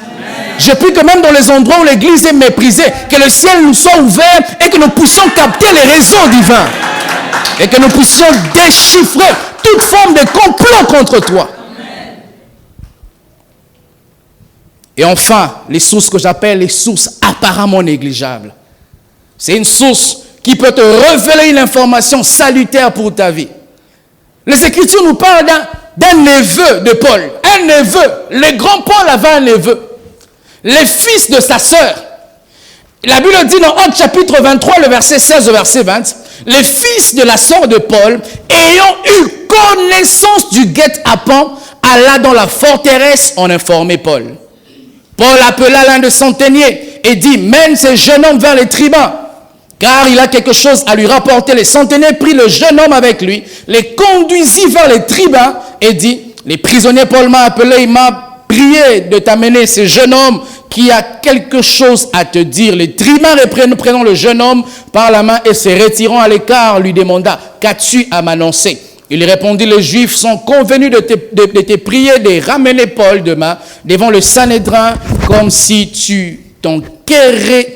Je prie que même dans les endroits où l'église est méprisée, que le ciel nous soit ouvert et que nous puissions capter les réseaux divins. Et que nous puissions déchiffrer toute forme de complot contre toi. Et enfin, les sources que j'appelle les sources apparemment négligeables. C'est une source qui peut te révéler une information salutaire pour ta vie. Les Écritures nous parlent d'un neveu de Paul. Un neveu. Le grand Paul avait un neveu. Les fils de sa sœur. La Bible dit dans Actes chapitre 23, le verset 16 au verset 20, les fils de la sœur de Paul, ayant eu connaissance du guet-apens, alla dans la forteresse en informer Paul. Paul appela l'un des centeniers et dit, mène ce jeune homme vers les tribuns, car il a quelque chose à lui rapporter. Les centeniers prit le jeune homme avec lui, les conduisit vers les tribuns et dit, les prisonniers, Paul m'a appelé, il m'a prié de t'amener ce jeune homme qui a quelque chose à te dire. Les tribuns prenant le jeune homme par la main et se retirant à l'écart, lui demanda, qu'as-tu à m'annoncer? Il répondit, les Juifs sont convenus de te prier de ramener Paul demain devant le Sanhédrin comme si tu devais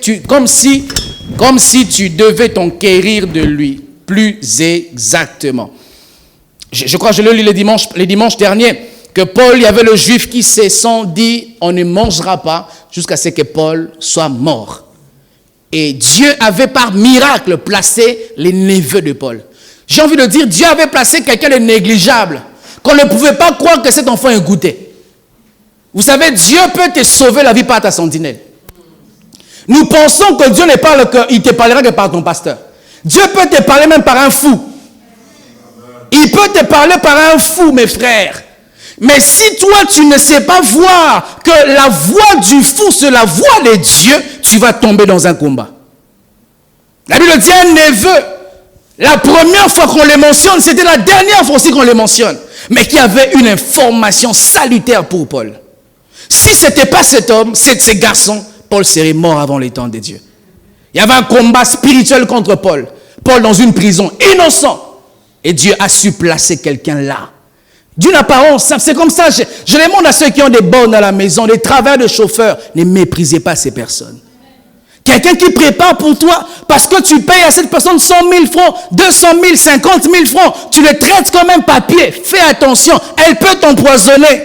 t'enquérir de lui, plus exactement. Je crois que je l'ai lu les dimanches derniers, que Paul, il y avait le Juif qui se sont dit, on ne mangera pas jusqu'à ce que Paul soit mort. Et Dieu avait par miracle placé les neveux de Paul. J'ai envie de dire, Dieu avait placé quelqu'un de négligeable, qu'on ne pouvait pas croire que cet enfant est goûté. Vous savez, Dieu peut te sauver la vie par ta sentinelle. Nous pensons que Dieu ne parle qu'il te parlera que par ton pasteur. Dieu peut te parler même par un fou. Il peut te parler par un fou, mes frères. Mais si toi, tu ne sais pas voir que la voix du fou, c'est la voix de Dieu, tu vas tomber dans un combat. La Bible dit un neveu. La première fois qu'on les mentionne, c'était la dernière fois aussi qu'on les mentionne. Mais qui avait une information salutaire pour Paul. Si ce n'était pas cet homme, ces garçons, Paul serait mort avant les temps de Dieu. Il y avait un combat spirituel contre Paul. Paul dans une prison, innocent. Et Dieu a su placer quelqu'un là. D'une apparence, c'est comme ça. Je demande à ceux qui ont des bornes à la maison, des travailleurs de chauffeurs, ne méprisez pas ces personnes. Quelqu'un qui prépare pour toi, parce que tu payes à cette personne 100 000 francs, 200 000, 50 000 francs, tu le traites comme un papier. Fais attention, elle peut t'empoisonner.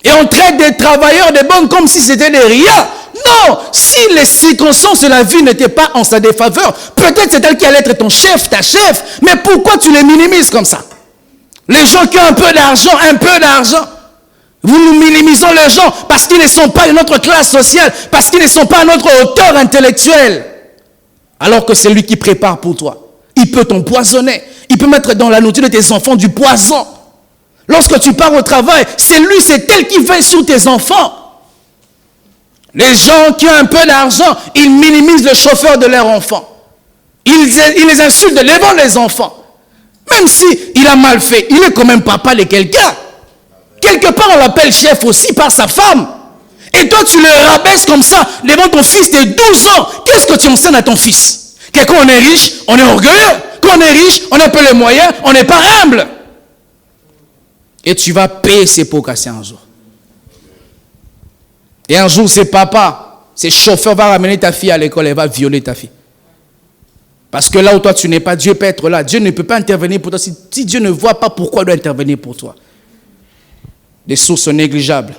Et on traite des travailleurs de bonnes comme si c'était des rien. Non, si les circonstances de la vie n'étaient pas en sa défaveur, peut-être c'est elle qui allait être ton chef, ta chef. Mais pourquoi tu les minimises comme ça? Les gens qui ont un peu d'argent. Nous minimisons les gens parce qu'ils ne sont pas de notre classe sociale, parce qu'ils ne sont pas à notre hauteur intellectuelle. Alors que c'est lui qui prépare pour toi. Il peut t'empoisonner. Il peut mettre dans la nourriture de tes enfants du poison. Lorsque tu pars au travail, c'est lui, c'est elle qui veille sur tes enfants. Les gens qui ont un peu d'argent, ils minimisent le chauffeur de leurs enfants. Ils les insultent devant les enfants. Même s'il a mal fait, il est quand même papa de quelqu'un. Quelque part, on l'appelle chef aussi par sa femme. Et toi, tu le rabaisses comme ça devant ton fils de 12 ans. Qu'est-ce que tu enseignes à ton fils? Que quand on est riche, on est orgueilleux. Quand on est riche, on n'a pas les moyens, on n'est pas humble. Et tu vas payer ces pots cassés un jour. Et un jour, c'est papa, c'est chauffeur va ramener ta fille à l'école et va violer ta fille. Parce que là où toi tu n'es pas, Dieu peut être là. Dieu ne peut pas intervenir pour toi. Si Dieu ne voit pas pourquoi il doit intervenir pour toi. Des sources négligeables.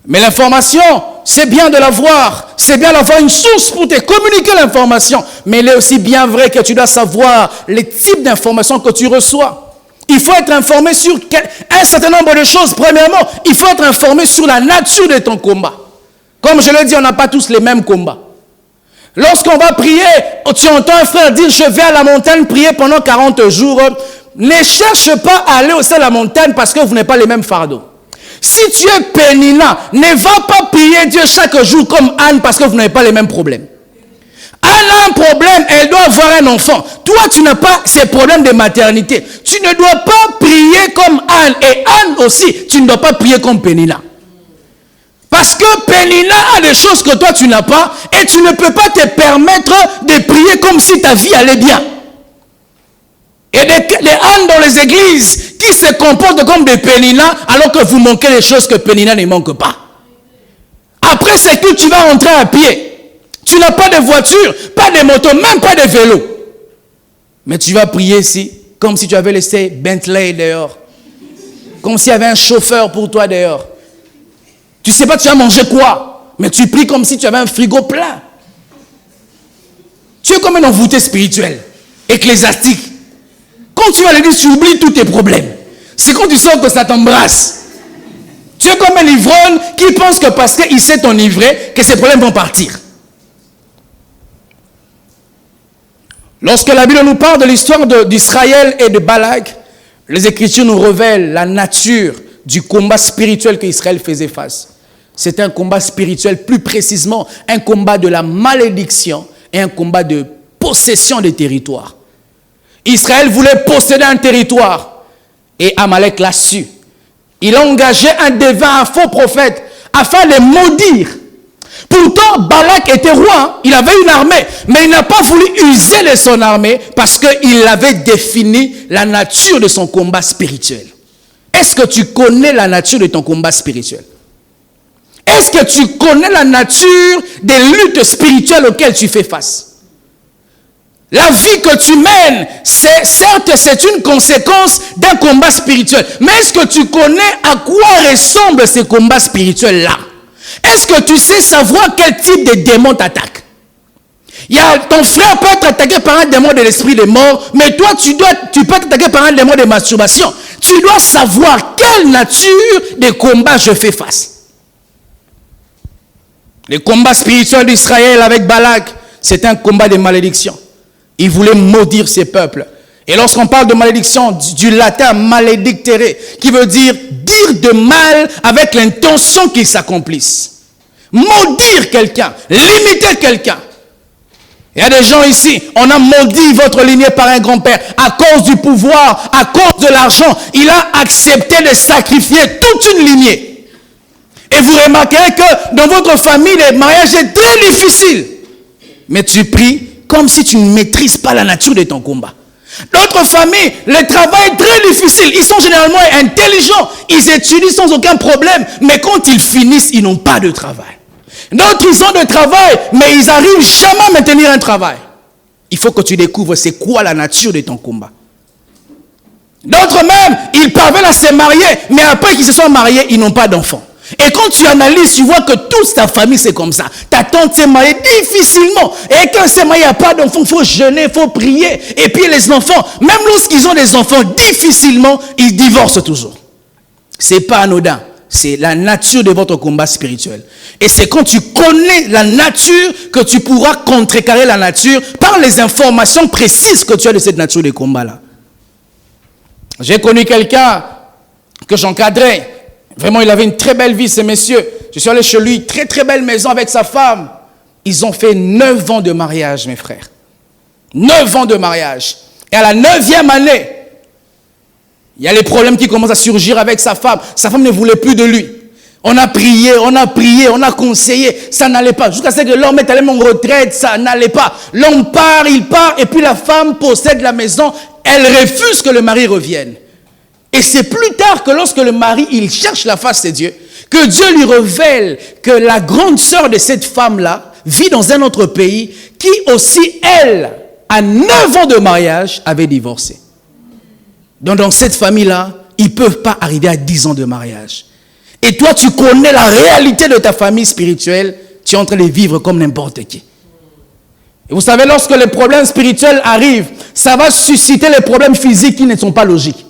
Mais l'information, c'est bien de l'avoir. C'est bien d'avoir une source pour te communiquer l'information. Mais il est aussi bien vrai que tu dois savoir les types d'informations que tu reçois. Il faut être informé sur un certain nombre de choses. Premièrement, il faut être informé sur la nature de ton combat. Comme je l'ai dit, on n'a pas tous les mêmes combats. Lorsqu'on va prier, tu entends un frère dire, je vais à la montagne prier pendant 40 jours. Ne cherche pas à aller au sein de la montagne parce que vous n'avez pas les mêmes fardeaux. Si tu es Pénina, ne va pas prier Dieu chaque jour comme Anne parce que vous n'avez pas les mêmes problèmes. Anne a un problème, elle doit avoir un enfant. Toi, tu n'as pas ces problèmes de maternité. Tu ne dois pas prier comme Anne. Et Anne aussi, tu ne dois pas prier comme Pénina. Parce que Pénina a des choses que toi, tu n'as pas. Et tu ne peux pas te permettre de prier comme si ta vie allait bien. Et des ânes dans les églises qui se comportent comme des Pénina alors que vous manquez les choses que Pénina ne manque pas. Après, c'est que tu vas rentrer à pied. Tu n'as pas de voiture, pas de moto, même pas de vélo. Mais tu vas prier ici comme si tu avais laissé Bentley dehors. Comme s'il y avait un chauffeur pour toi dehors. Tu ne sais pas tu vas manger quoi, mais tu pries comme si tu avais un frigo plein. Tu es comme un envoûté spirituel, ecclésiastique. Quand tu vas à l'église, tu oublies tous tes problèmes. C'est quand tu sors que ça t'embrasse. Tu es comme un ivrogne qui pense que parce qu'il s'est enivré, que ses problèmes vont partir. Lorsque la Bible nous parle de l'histoire d'Israël et de Balak, les Écritures nous révèlent la nature du combat spirituel qu'Israël faisait face. C'était un combat spirituel, plus précisément un combat de la malédiction et un combat de possession des territoires. Israël voulait posséder un territoire et Amalek l'a su. Il a engagé un devin, un faux prophète, afin de maudire. Pourtant, Balak était roi, il avait une armée, mais il n'a pas voulu user de son armée parce qu'il avait défini la nature de son combat spirituel. Est-ce que tu connais la nature de ton combat spirituel? Est-ce que tu connais la nature des luttes spirituelles auxquelles tu fais face? La vie que tu mènes, certes, c'est une conséquence d'un combat spirituel. Mais est-ce que tu connais à quoi ressemble ce combat spirituel-là? Est-ce que tu sais savoir quel type de démon t'attaque? Ton frère peut être attaqué par un démon de l'esprit de mort, mais toi, tu peux être attaqué par un démon de masturbation. Tu dois savoir quelle nature de combat je fais face. Le combat spirituel d'Israël avec Balak, c'est un combat de malédiction. Il voulait maudire ses peuples. Et lorsqu'on parle de malédiction, du latin maledictere, qui veut dire de mal avec l'intention qu'il s'accomplisse. Maudire quelqu'un, limiter quelqu'un. Il y a des gens ici, on a maudit votre lignée par un grand-père à cause du pouvoir, à cause de l'argent. Il a accepté de sacrifier toute une lignée. Et vous remarquerez que dans votre famille, le mariage est très difficile. Mais tu pries comme si tu ne maîtrises pas la nature de ton combat. D'autres familles, le travail est très difficile. Ils sont généralement intelligents. Ils étudient sans aucun problème. Mais quand ils finissent, ils n'ont pas de travail. D'autres, ils ont de travail, mais ils n'arrivent jamais à maintenir un travail. Il faut que tu découvres c'est quoi la nature de ton combat. D'autres même, ils parviennent à se marier, mais après qu'ils se sont mariés, ils n'ont pas d'enfants. Et quand tu analyses, tu vois que toute ta famille, c'est comme ça. Ta tante s'est mariée difficilement. Et quand s'est mariée, il n'y a pas d'enfants, il faut jeûner, il faut prier. Et puis les enfants, même lorsqu'ils ont des enfants difficilement, ils divorcent toujours. Ce n'est pas anodin. C'est la nature de votre combat spirituel. Et c'est quand tu connais la nature que tu pourras contrecarrer la nature par les informations précises que tu as de cette nature de combat-là. J'ai connu quelqu'un, que j'encadrais. Vraiment, il avait une très belle vie, ce monsieur. Je suis allé chez lui, très très belle maison avec sa femme. Ils ont fait 9 ans de mariage, mes frères. 9 ans de mariage. Et à la 9e année, il y a les problèmes qui commencent à surgir avec sa femme. Sa femme ne voulait plus de lui. On a prié, on a conseillé, ça n'allait pas. Jusqu'à ce que l'homme est allé en retraite, ça n'allait pas. L'homme part, il part, et puis la femme possède la maison. Elle refuse que le mari revienne. Et c'est plus tard que lorsque le mari, il cherche la face de Dieu, que Dieu lui révèle que la grande sœur de cette femme-là vit dans un autre pays, qui aussi, elle, à 9 ans de mariage, avait divorcé. Donc dans cette famille-là, ils ne peuvent pas arriver à 10 ans de mariage. Et toi, tu connais la réalité de ta famille spirituelle, tu es en train de vivre comme n'importe qui. Et vous savez, lorsque les problèmes spirituels arrivent, ça va susciter les problèmes physiques qui ne sont pas logiques.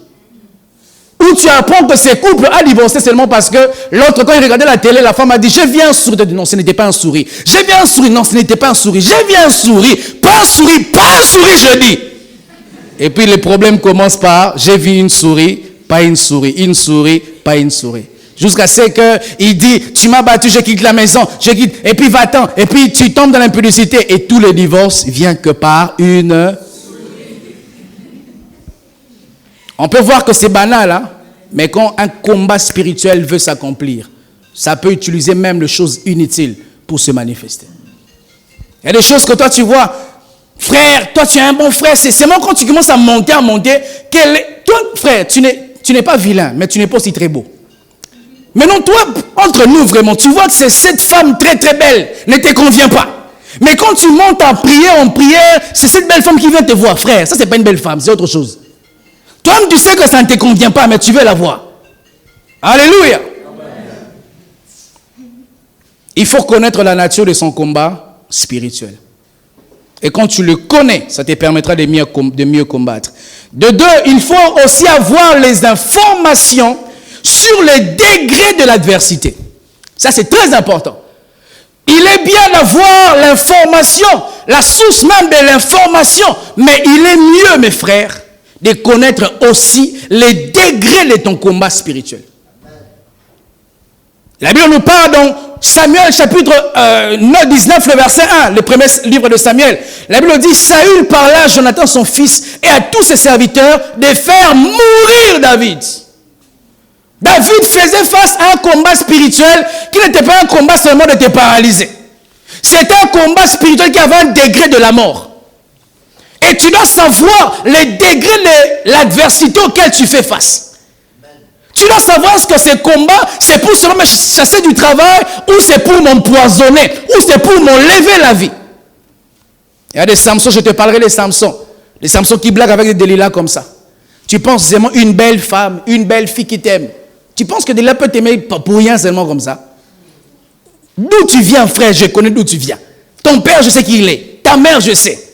Ou tu apprends que ces couples a divorcé seulement parce que l'autre, quand il regardait la télé, la femme a dit, j'ai vu un sourire. Non, ce n'était pas un sourire. J'ai vu un sourire. Non, ce n'était pas un sourire. J'ai vu un sourire. Pas un sourire, pas un sourire, je dis. Et puis les problèmes commencent par, j'ai vu une souris, pas une souris. Une souris, pas une souris. Jusqu'à ce qu'il dit, tu m'as battu, je quitte la maison, je quitte, et puis va-t'en, et puis tu tombes dans l'impudicité, et tous les divorces viennent que par une... On peut voir que c'est banal, hein? Mais quand un combat spirituel veut s'accomplir, ça peut utiliser même les choses inutiles pour se manifester. Il y a des choses que toi tu vois, frère, toi tu es un bon frère, c'est seulement quand tu commences à monter, toi frère, tu n'es pas vilain, mais tu n'es pas aussi très beau. Maintenant, toi, entre nous, vraiment, tu vois que c'est cette femme très très belle, ne te convient pas. Mais quand tu montes en prière, c'est cette belle femme qui vient te voir. Frère, ça c'est pas une belle femme, c'est autre chose. Toi-même, tu sais que ça ne te convient pas, mais tu veux la voir. Alléluia. Il faut connaître la nature de son combat spirituel. Et quand tu le connais, ça te permettra de mieux combattre. De deux, il faut aussi avoir les informations sur le degré de l'adversité. Ça, c'est très important. Il est bien d'avoir l'information, la source même de l'information, mais il est mieux, mes frères, de connaître aussi les degrés de ton combat spirituel. La Bible nous parle dans Samuel chapitre 19, le verset 1, le premier livre de Samuel. La Bible dit, Saül parla à Jonathan son fils et à tous ses serviteurs de faire mourir David. David faisait face à un combat spirituel qui n'était pas un combat seulement de te paralyser. C'était un combat spirituel qui avait un degré de la mort. Et tu dois savoir les degrés de l'adversité auquel tu fais face. Tu dois savoir ce que ce combat, c'est pour seulement me chasser du travail, ou c'est pour m'empoisonner, ou c'est pour m'enlever la vie. Il y a des Samsons, je te parlerai des Samsons. Les Samsons qui blaguent avec des Delilah comme ça. Tu penses vraiment une belle femme, une belle fille qui t'aime. Tu penses que Delilah peut t'aimer pour rien seulement comme ça? D'où tu viens, frère? Je connais d'où tu viens. Ton père, je sais qui il est. Ta mère, je sais.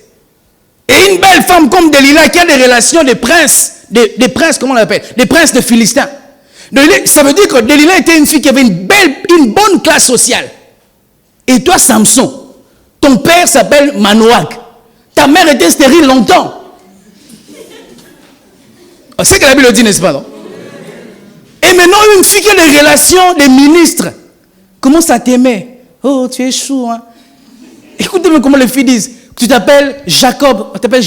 Et une belle femme comme Delilah qui a des relations de princes, des princes, comment on l'appelle? Des princes de Philistins. Ça veut dire que Delilah était une fille qui avait une bonne classe sociale. Et toi, Samson, ton père s'appelle Manoach. Ta mère était stérile longtemps. C'est ce que la Bible dit, n'est-ce pas, non? Et maintenant, une fille qui a des relations des ministres commence à t'aimer. Oh, tu es chou, hein? Écoutez-moi comment les filles disent. Tu t'appelles Jacob, tu t'appelles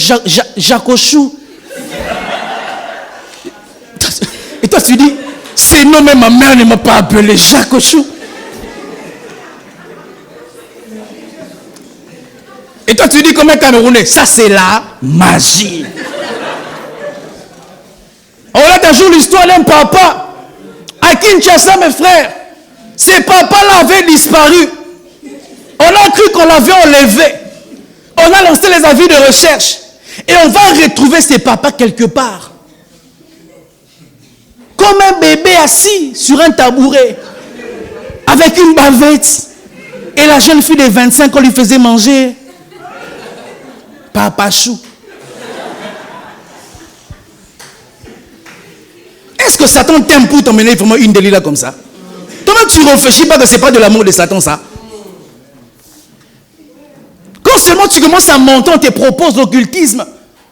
Jacochou. Et toi, tu dis, c'est non, mais ma mère ne m'a pas appelé Jacochou. Et toi, tu dis comme un Camerounais, ça c'est la magie. On a un jour l'histoire d'un papa à Kinshasa, mes frères. Ce papa-là avait disparu. On a cru qu'on l'avait enlevé. On a lancé les avis de recherche. Et on va retrouver ce papa quelque part. Comme un bébé assis sur un tabouret. Avec une bavette. Et la jeune fille de 25 ans lui faisait manger. Papa chou. Est-ce que Satan t'aime pour t'emmener vraiment une Delilah comme ça? Toi-même, tu ne réfléchis pas que ce n'est pas de l'amour de Satan, ça. Quand seulement tu commences à monter, on te propose l'occultisme.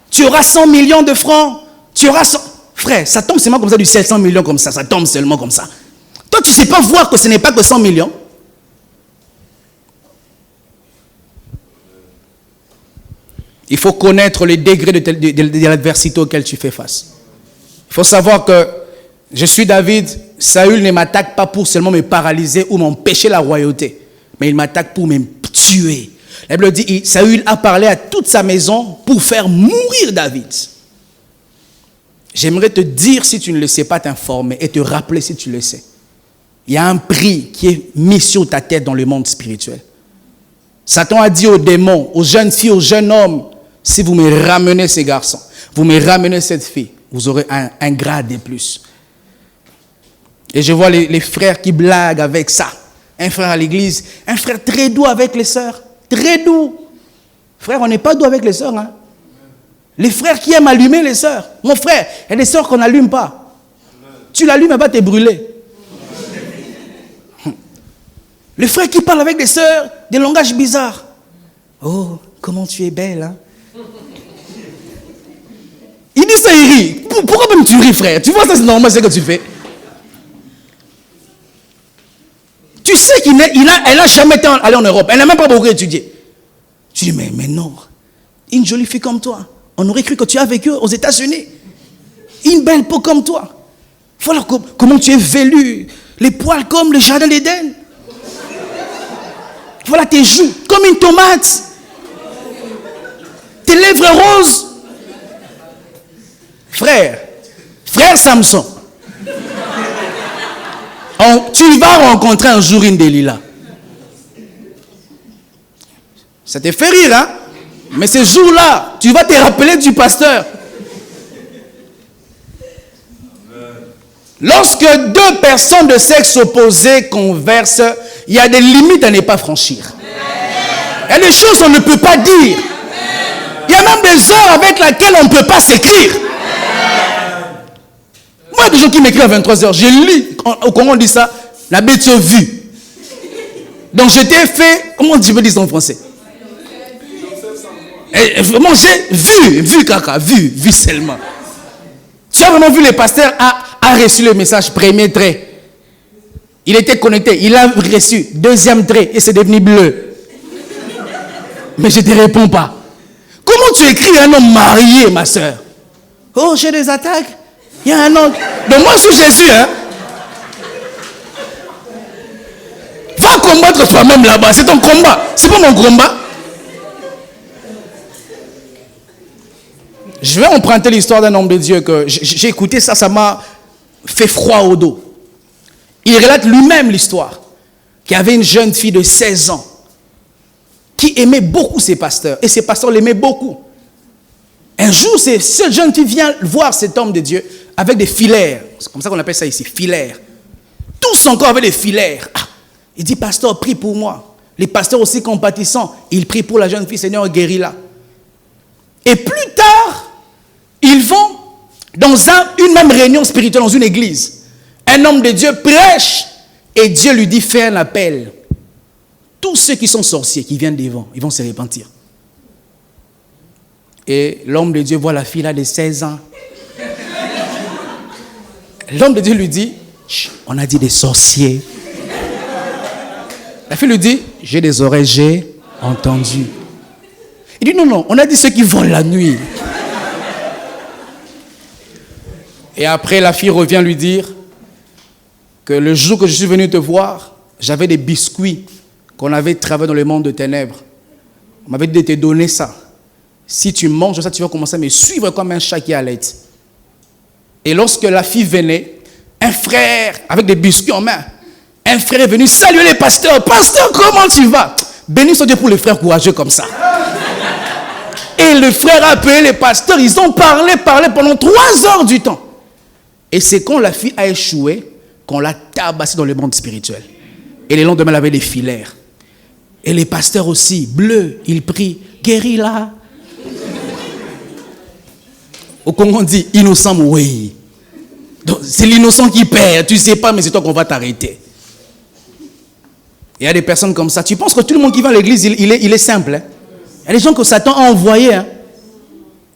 Tu auras 100 millions de francs. Tu auras 100... Frère, ça tombe seulement comme ça, du 700 millions comme ça tombe seulement comme ça. Toi, tu ne sais pas voir que ce n'est pas que 100 millions. Il faut connaître les degrés de l'adversité auquel tu fais face. Il faut savoir que je suis David, Saül ne m'attaque pas pour seulement me paralyser ou m'empêcher la royauté, mais il m'attaque pour me tuer. La Bible dit, Saül a parlé à toute sa maison pour faire mourir David. J'aimerais te dire, si tu ne le sais pas, t'informer et te rappeler si tu le sais. Il y a un prix qui est mis sur ta tête dans le monde spirituel. Satan a dit aux démons, aux jeunes filles, aux jeunes hommes, si vous me ramenez ces garçons, vous me ramenez cette fille, vous aurez un grade de plus. Et je vois les frères qui blaguent avec ça. Un frère à l'église, un frère très doux avec les sœurs, très doux. Frère, on n'est pas doux avec les sœurs. Hein? Les frères qui aiment allumer les sœurs. Mon frère, il y a des sœurs qu'on n'allume pas. Tu l'allumes, elle va te brûler. Les frères qui parlent avec des sœurs, des langages bizarres. Oh, comment tu es belle, hein? Il dit ça, il rit. Pourquoi même tu ris, frère? Tu vois, ça c'est normal, c'est ce que tu fais. Tu sais qu'elle n'a jamais été allée en Europe. Elle n'a même pas beaucoup étudié. Tu dis, mais non. Une jolie fille comme toi. On aurait cru que tu as vécu aux États-Unis. Une belle peau comme toi. Voilà comment tu es velu. Les poils comme le jardin d'Éden. Voilà tes joues comme une tomate. Tes lèvres roses. Frère Samson. Tu vas rencontrer un jour une Delilah. Ça te fait rire, hein? Mais ce jour-là, tu vas te rappeler du pasteur. Lorsque deux personnes de sexe opposé conversent, il y a des limites à ne pas franchir. Il y a des choses qu'on ne peut pas dire. Il y a même des heures avec lesquelles on ne peut pas s'écrire. Moi, il y a des gens qui m'écrivent à 23h. Je lis, au Congo on dit ça, la bête vue. Donc je t'ai fait, comment tu peux dire ça en français? Vraiment, j'ai vu caca, vu seulement. Tu as vraiment vu le pasteur a reçu le message, premier trait. Il était connecté, il a reçu, deuxième trait, et c'est devenu bleu. Mais je ne te réponds pas. Comment tu écris un homme marié, ma soeur? Oh, j'ai des attaques. Il y a un homme. Donc moi, je suis Jésus, hein. Va combattre toi-même là-bas, c'est ton combat. C'est pas mon combat. Je vais emprunter l'histoire d'un homme de Dieu que j'ai écouté ça m'a fait froid au dos. Il relate lui-même l'histoire. Qu'il y avait une jeune fille de 16 ans qui aimait beaucoup ses pasteurs. Et ses pasteurs l'aimaient beaucoup. Un jour, cette jeune fille vient voir cet homme de Dieu avec des filaires. C'est comme ça qu'on appelle ça ici, filaires. Tout son corps avait des filaires. Il dit, pasteur, prie pour moi. Les pasteurs aussi compatissants, ils prient pour la jeune fille, Seigneur, guéris-la. Et plus tard, ils vont dans une même réunion spirituelle, dans une église. Un homme de Dieu prêche et Dieu lui dit, fais un appel. Tous ceux qui sont sorciers, qui viennent devant, ils vont se repentir. Et l'homme de Dieu voit la fille là de 16 ans. L'homme de Dieu lui dit, on a dit des sorciers. La fille lui dit, j'ai des oreilles, j'ai entendu. Il dit, non, on a dit ceux qui volent la nuit. Et après, la fille revient lui dire que le jour que je suis venu te voir, j'avais des biscuits qu'on avait travaillé dans le monde de ténèbres. On m'avait dit de te donner ça. Si tu manges ça, tu vas commencer à me suivre comme un chat qui allait. Et lorsque la fille venait, un frère avec des biscuits en main, un frère est venu saluer les pasteurs. Pasteur, comment tu vas? Béni soit Dieu pour les frères courageux comme ça. Et le frère a appelé les pasteurs. Ils ont parlé pendant 3 heures du temps. Et c'est quand la fille a échoué qu'on l'a tabassée dans le monde spirituel. Et le lendemain, elle avait des filaires. Et les pasteurs aussi, bleus, ils prient, guéris-la. Au Congo, on dit innocent, oui. Donc, c'est l'innocent qui perd. Tu ne sais pas, mais c'est toi qu'on va t'arrêter. Il y a des personnes comme ça. Tu penses que tout le monde qui va à l'église, il est simple. Hein? Il y a des gens que Satan a envoyés. Hein?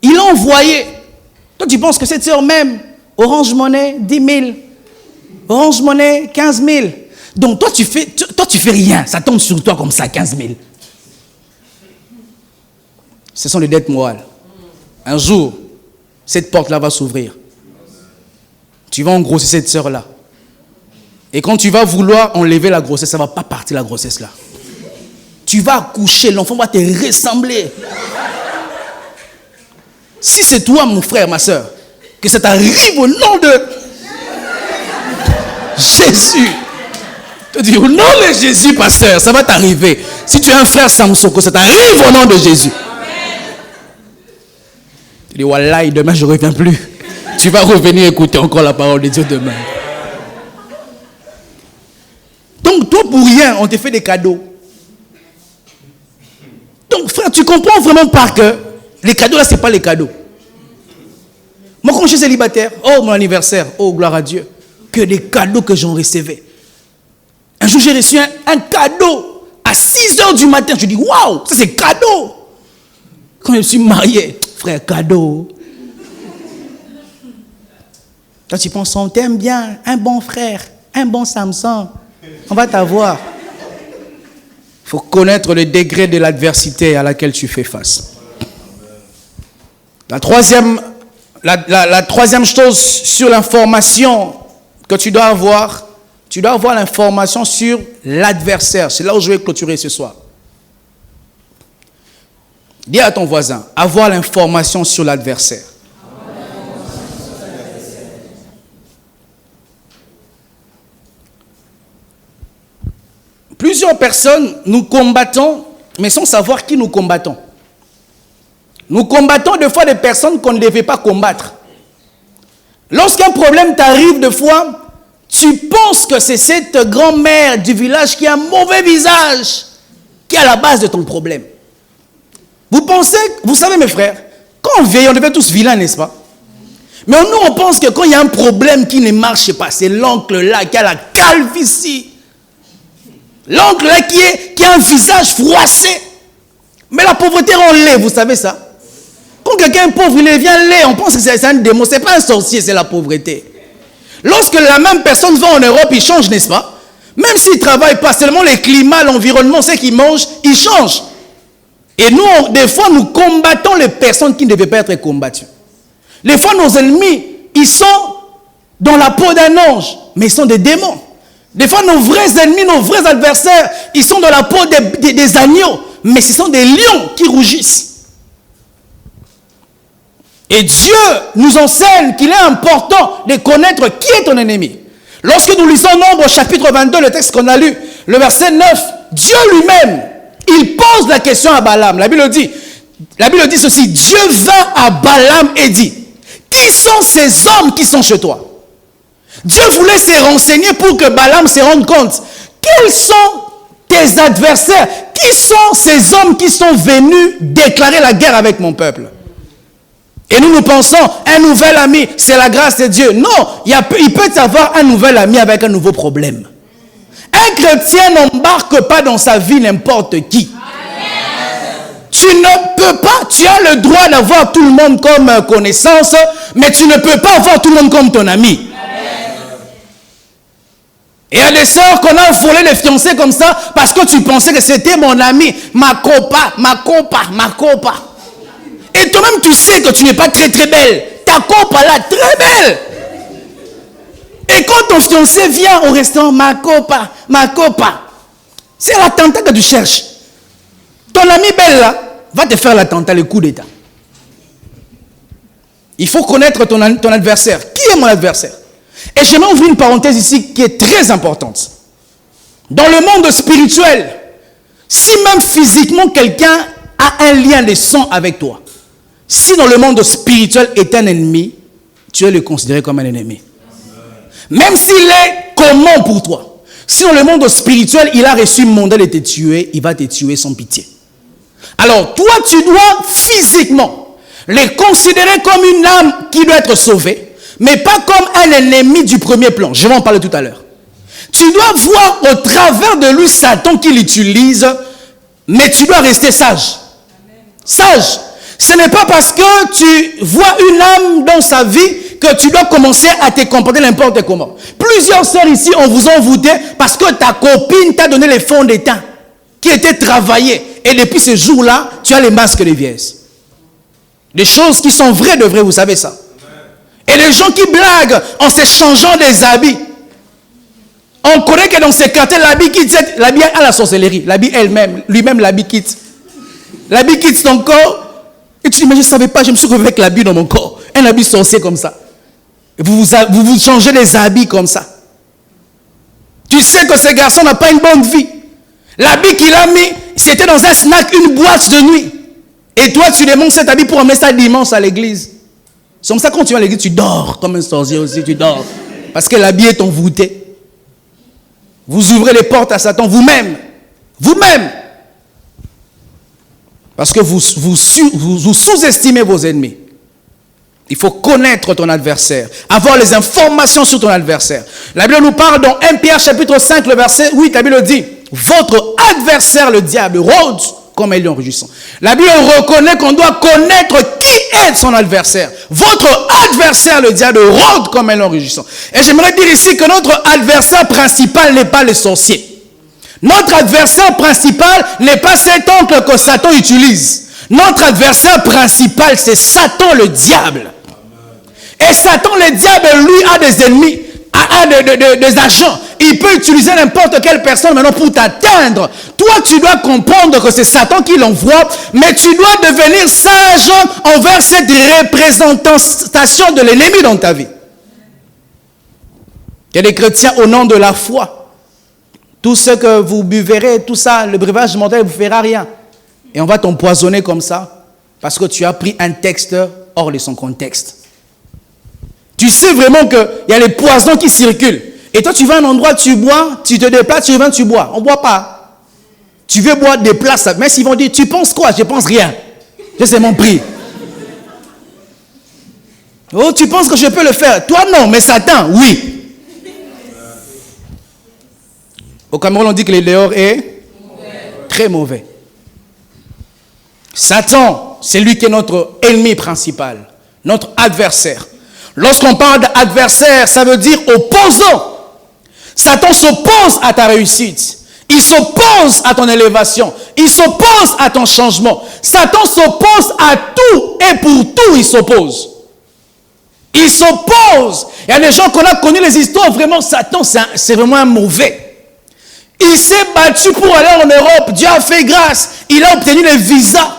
Il a envoyé. Toi, tu penses que cette sœur même, Orange Money, 10 000. Orange Money, 15 000. Donc toi, tu fais rien. Ça tombe sur toi comme ça, 15 000. Ce sont les dettes morales. Un jour, cette porte-là va s'ouvrir. Tu vas engrosser cette sœur-là. Et quand tu vas vouloir enlever la grossesse, ça ne va pas partir la grossesse-là. Tu vas accoucher, l'enfant va te ressembler. Si c'est toi, mon frère, ma soeur, que ça t'arrive au nom de Jésus. Tu dis, au nom de Jésus, pasteur, ça va t'arriver. Si tu es un frère Samson, que ça t'arrive au nom de Jésus. Tu dis, Wallah, demain je ne reviens plus. Tu vas revenir écouter encore la parole de Dieu demain. Donc, toi, pour rien, on te fait des cadeaux. Donc, frère, tu comprends vraiment pas que les cadeaux, là, ce n'est pas les cadeaux. Moi, quand je suis célibataire, oh, mon anniversaire, oh, gloire à Dieu, que des cadeaux que j'en recevais. Un jour, j'ai reçu un cadeau à 6 h du matin. Je dis, waouh, ça c'est cadeau. Quand je suis marié, frère, cadeau. Quand tu penses, on t'aime bien, un bon frère, un bon Samson, on va t'avoir. Il faut connaître le degré de l'adversité à laquelle tu fais face. La troisième chose sur l'information que tu dois avoir l'information sur l'adversaire. C'est là où je vais clôturer ce soir. Dis à ton voisin, avoir l'information sur l'adversaire. Plusieurs personnes, nous combattons, mais sans savoir qui nous combattons. Nous combattons des fois des personnes qu'on ne devait pas combattre. Lorsqu'un problème t'arrive, des fois, tu penses que c'est cette grand-mère du village qui a un mauvais visage qui est à la base de ton problème. Vous pensez, vous savez mes frères, quand on vieillit, on devient tous vilains, n'est-ce pas? Mais nous, on pense que quand il y a un problème qui ne marche pas, c'est l'oncle là qui a la calvitie. L'oncle là qui a un visage froissé. Mais la pauvreté rend laid, vous savez ça? Quand quelqu'un est pauvre, il devient laid, on pense que c'est un démon. Ce n'est pas un sorcier, c'est la pauvreté. Lorsque la même personne va en Europe, il change, n'est-ce pas? Même s'il ne travaille pas, seulement le climat, l'environnement, ce qu'il mange, il change. Et nous, des fois, nous combattons les personnes qui ne devaient pas être combattues. Des fois, nos ennemis, ils sont dans la peau d'un ange, mais ils sont des démons. Des fois, nos vrais ennemis, nos vrais adversaires, ils sont dans la peau des agneaux, mais ce sont des lions qui rougissent. Et Dieu nous enseigne qu'il est important de connaître qui est ton ennemi. Lorsque nous lisons Nombre chapitre 22, le texte qu'on a lu, le verset 9, Dieu lui-même, il pose la question à Balaam. La Bible dit ceci, Dieu vint à Balaam et dit, qui sont ces hommes qui sont chez toi? Dieu voulait se renseigner pour que Balaam se rende compte. Quels sont tes adversaires? Qui sont ces hommes qui sont venus déclarer la guerre avec mon peuple? Et nous pensons, un nouvel ami, c'est la grâce de Dieu. Non, il peut y avoir un nouvel ami avec un nouveau problème. Un chrétien n'embarque pas dans sa vie n'importe qui. Tu ne peux pas, tu as le droit d'avoir tout le monde comme connaissance, mais tu ne peux pas avoir tout le monde comme ton ami. Et il y a des sœurs qu'on a volé les fiancés comme ça parce que tu pensais que c'était mon ami, ma copa. Et toi-même, tu sais que tu n'es pas très très belle. Ta copa là, très belle. Et quand ton fiancé vient au restaurant, ma copa, c'est l'attentat que tu cherches. Ton ami belle là va te faire l'attentat, le coup d'état. Il faut connaître ton adversaire. Qui est mon adversaire? Et j'aimerais ouvrir une parenthèse ici qui est très importante. Dans le monde spirituel, si même physiquement quelqu'un a un lien de sang avec toi, si dans le monde spirituel est un ennemi, tu vas le considérer comme un ennemi. Même s'il est commun pour toi. Si dans le monde spirituel, il a reçu un mandat de te tuer, il va te tuer sans pitié. Alors, toi, tu dois physiquement les considérer comme une âme qui doit être sauvée, mais pas comme un ennemi du premier plan. Je vais en parler tout à l'heure. Tu dois voir au travers de lui Satan qui l'utilise, mais tu dois rester sage. Sage. Ce n'est pas parce que tu vois une âme dans sa vie que tu dois commencer à te comporter n'importe comment. Plusieurs sœurs ici, on vous a envoûté parce que ta copine t'a donné les fonds d'état qui étaient travaillés. Et depuis ce jour-là, tu as les masques de vieillesse. Des choses qui sont vraies de vraies, vous savez ça. Et les gens qui blaguent en s'échangeant des habits. On connaît que dans ces quartiers, l'habit quitte, l'habit à la sorcellerie. L'habit elle-même, lui-même l'habit quitte. L'habit quitte ton corps. Et tu dis, mais je ne savais pas, je me suis retrouvé avec l'habit dans mon corps. Un habit sorcier comme ça. Et vous changez les habits comme ça. Tu sais que ce garçon n'a pas une bonne vie. L'habit qu'il a mis, c'était dans un snack, une boîte de nuit. Et toi, tu demandes cet habit pour emmener ça dimanche à l'église. C'est comme ça, quand tu vas à l'église, tu dors comme un sorcier aussi, tu dors. Parce que l'habit est envoûté. Vous ouvrez les portes à Satan vous-même. Vous-même. Parce que vous sous-estimez vos ennemis. Il faut connaître ton adversaire. Avoir les informations sur ton adversaire. La Bible nous parle dans 1 Pierre chapitre 5, le verset 8, la Bible dit, votre adversaire, le diable, rôde comme un lion rugissant. La Bible reconnaît qu'on doit connaître qui est son adversaire. Votre adversaire, le diable, rôde comme un lion rugissant. Et j'aimerais dire ici que notre adversaire principal n'est pas le sorcier. Notre adversaire principal n'est pas cet oncle que Satan utilise. Notre adversaire principal, c'est Satan, le diable. Et Satan, le diable, lui, a des ennemis, a des agents. Il peut utiliser n'importe quelle personne maintenant pour t'atteindre. Toi, tu dois comprendre que c'est Satan qui l'envoie, mais tu dois devenir sage envers cette représentation de l'ennemi dans ta vie. Il y a des chrétiens au nom de la foi. Tout ce que vous buverez, tout ça, le breuvage mental ne vous fera rien. Et on va t'empoisonner comme ça, parce que tu as pris un texte hors de son contexte. Tu sais vraiment qu'il y a les poisons qui circulent. Et toi, tu vas à un endroit, tu bois, tu te déplaces, tu reviens, tu bois. On ne boit pas. Tu veux boire des places. Mais s'ils vont dire, tu penses quoi? Je pense rien. C'est mon prix. Oh, tu penses que je peux le faire? Toi, non, mais Satan, oui. Au Cameroun, on dit que le dehors est très mauvais. Satan, c'est lui qui est notre ennemi principal, notre adversaire. Lorsqu'on parle d'adversaire, ça veut dire opposant. Satan s'oppose à ta réussite. Il s'oppose à ton élévation. Il s'oppose à ton changement. Satan s'oppose à tout et pour tout, il s'oppose. Il s'oppose. Il y a des gens qu'on a connu les histoires, vraiment, Satan, c'est vraiment un mauvais. Il s'est battu pour aller en Europe. Dieu a fait grâce. Il a obtenu les visas.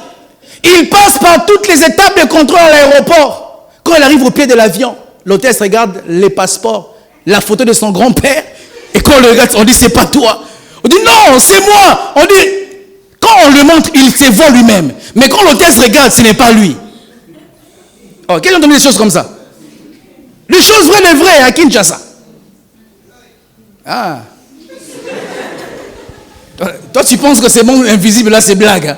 Il passe par toutes les étapes de contrôle à l'aéroport. Quand il arrive au pied de l'avion, l'hôtesse regarde les passeports, la photo de son grand-père. Et quand on le regarde, on dit, c'est pas toi. On dit, non, c'est moi. On dit, quand on le montre, il se voit lui-même. Mais quand l'hôtesse regarde, ce n'est pas lui. Oh, quels ont donné des choses comme ça? Des choses vraies et vraies à Kinshasa. Ah. Toi, tu penses que c'est bon, invisible, là, c'est blague. Hein?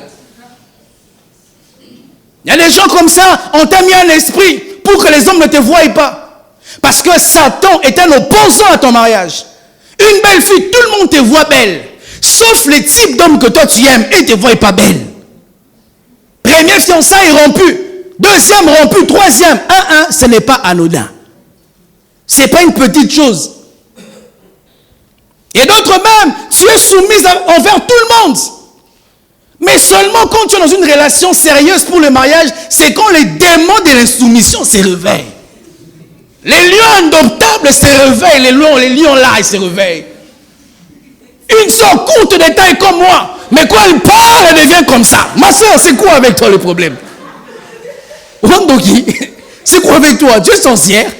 Il y a des gens comme ça, on t'a mis un esprit pour que les hommes ne te voient pas. Parce que Satan est un opposant à ton mariage. Une belle fille, tout le monde te voit belle. Sauf les types d'hommes que toi tu aimes, ils ne te voient pas belle. Premier fiançailles rompu. Deuxième rompu. Troisième. Ce n'est pas anodin. Ce n'est pas une petite chose. Et d'autres même, tu es soumise envers tout le monde. Mais seulement quand tu es dans une relation sérieuse pour le mariage, c'est quand les démons de l'insoumission se réveillent. Les lions indoptables se réveillent, les lions là, ils se réveillent. Une soeur courte de taille comme moi, mais quand elle parle, elle devient comme ça. Ma soeur, c'est quoi avec toi le problème? Wandoki, c'est quoi avec toi? Tu es sorcière?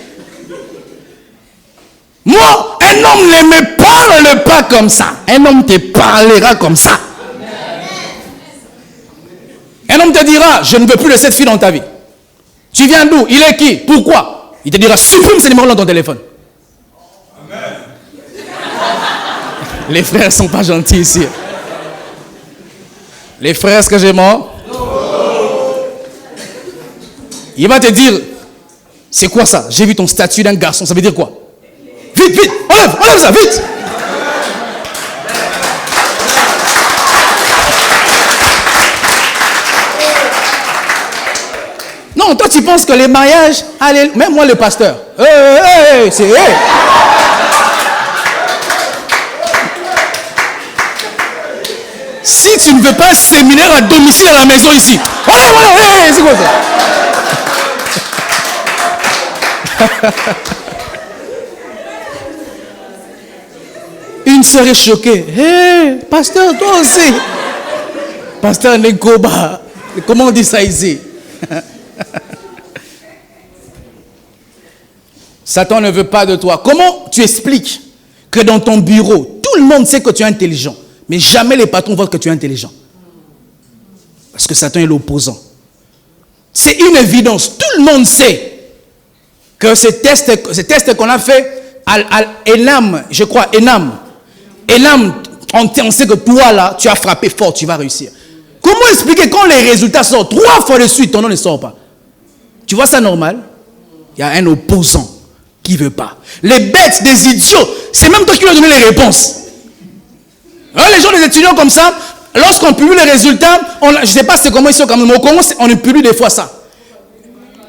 Moi, un homme ne me parle pas comme ça. Un homme te parlera comme ça. Un homme te dira, je ne veux plus de cette fille dans ta vie. Tu viens d'où? Il est qui? Pourquoi? Il te dira, supprime ce numéro dans ton téléphone. Amen. Les frères ne sont pas gentils ici. Les frères, est-ce que j'ai mort? Il va te dire, c'est quoi ça? J'ai vu ton statut d'un garçon, ça veut dire quoi? Vite, vite, enlève ça, vite! Non, Non, toi tu penses que les mariages, allez, même moi le pasteur, c'est... Si tu ne veux pas un séminaire à domicile à la maison ici, c'est quoi ça? Une sœur est choquée. Hé, pasteur, toi aussi. Pasteur Nekoba. Comment on dit ça ici? Satan ne veut pas de toi. Comment tu expliques que dans ton bureau, tout le monde sait que tu es intelligent, mais jamais les patrons voient que tu es intelligent? Parce que Satan est l'opposant. C'est une évidence. Tout le monde sait que ce test qu'on a fait à Enam, je crois, Enam, on sait que toi là, tu as frappé fort, tu vas réussir. Comment expliquer quand les résultats sortent 3 fois de suite, ton nom ne sort pas? Tu vois ça normal? Il y a un opposant qui ne veut pas. Les bêtes, des idiots, c'est même toi qui leur donnes les réponses. Alors, les gens, les étudiants comme ça, lorsqu'on publie les résultats, je ne sais pas c'est comment ils sont, mais au Congo, on publie des fois ça.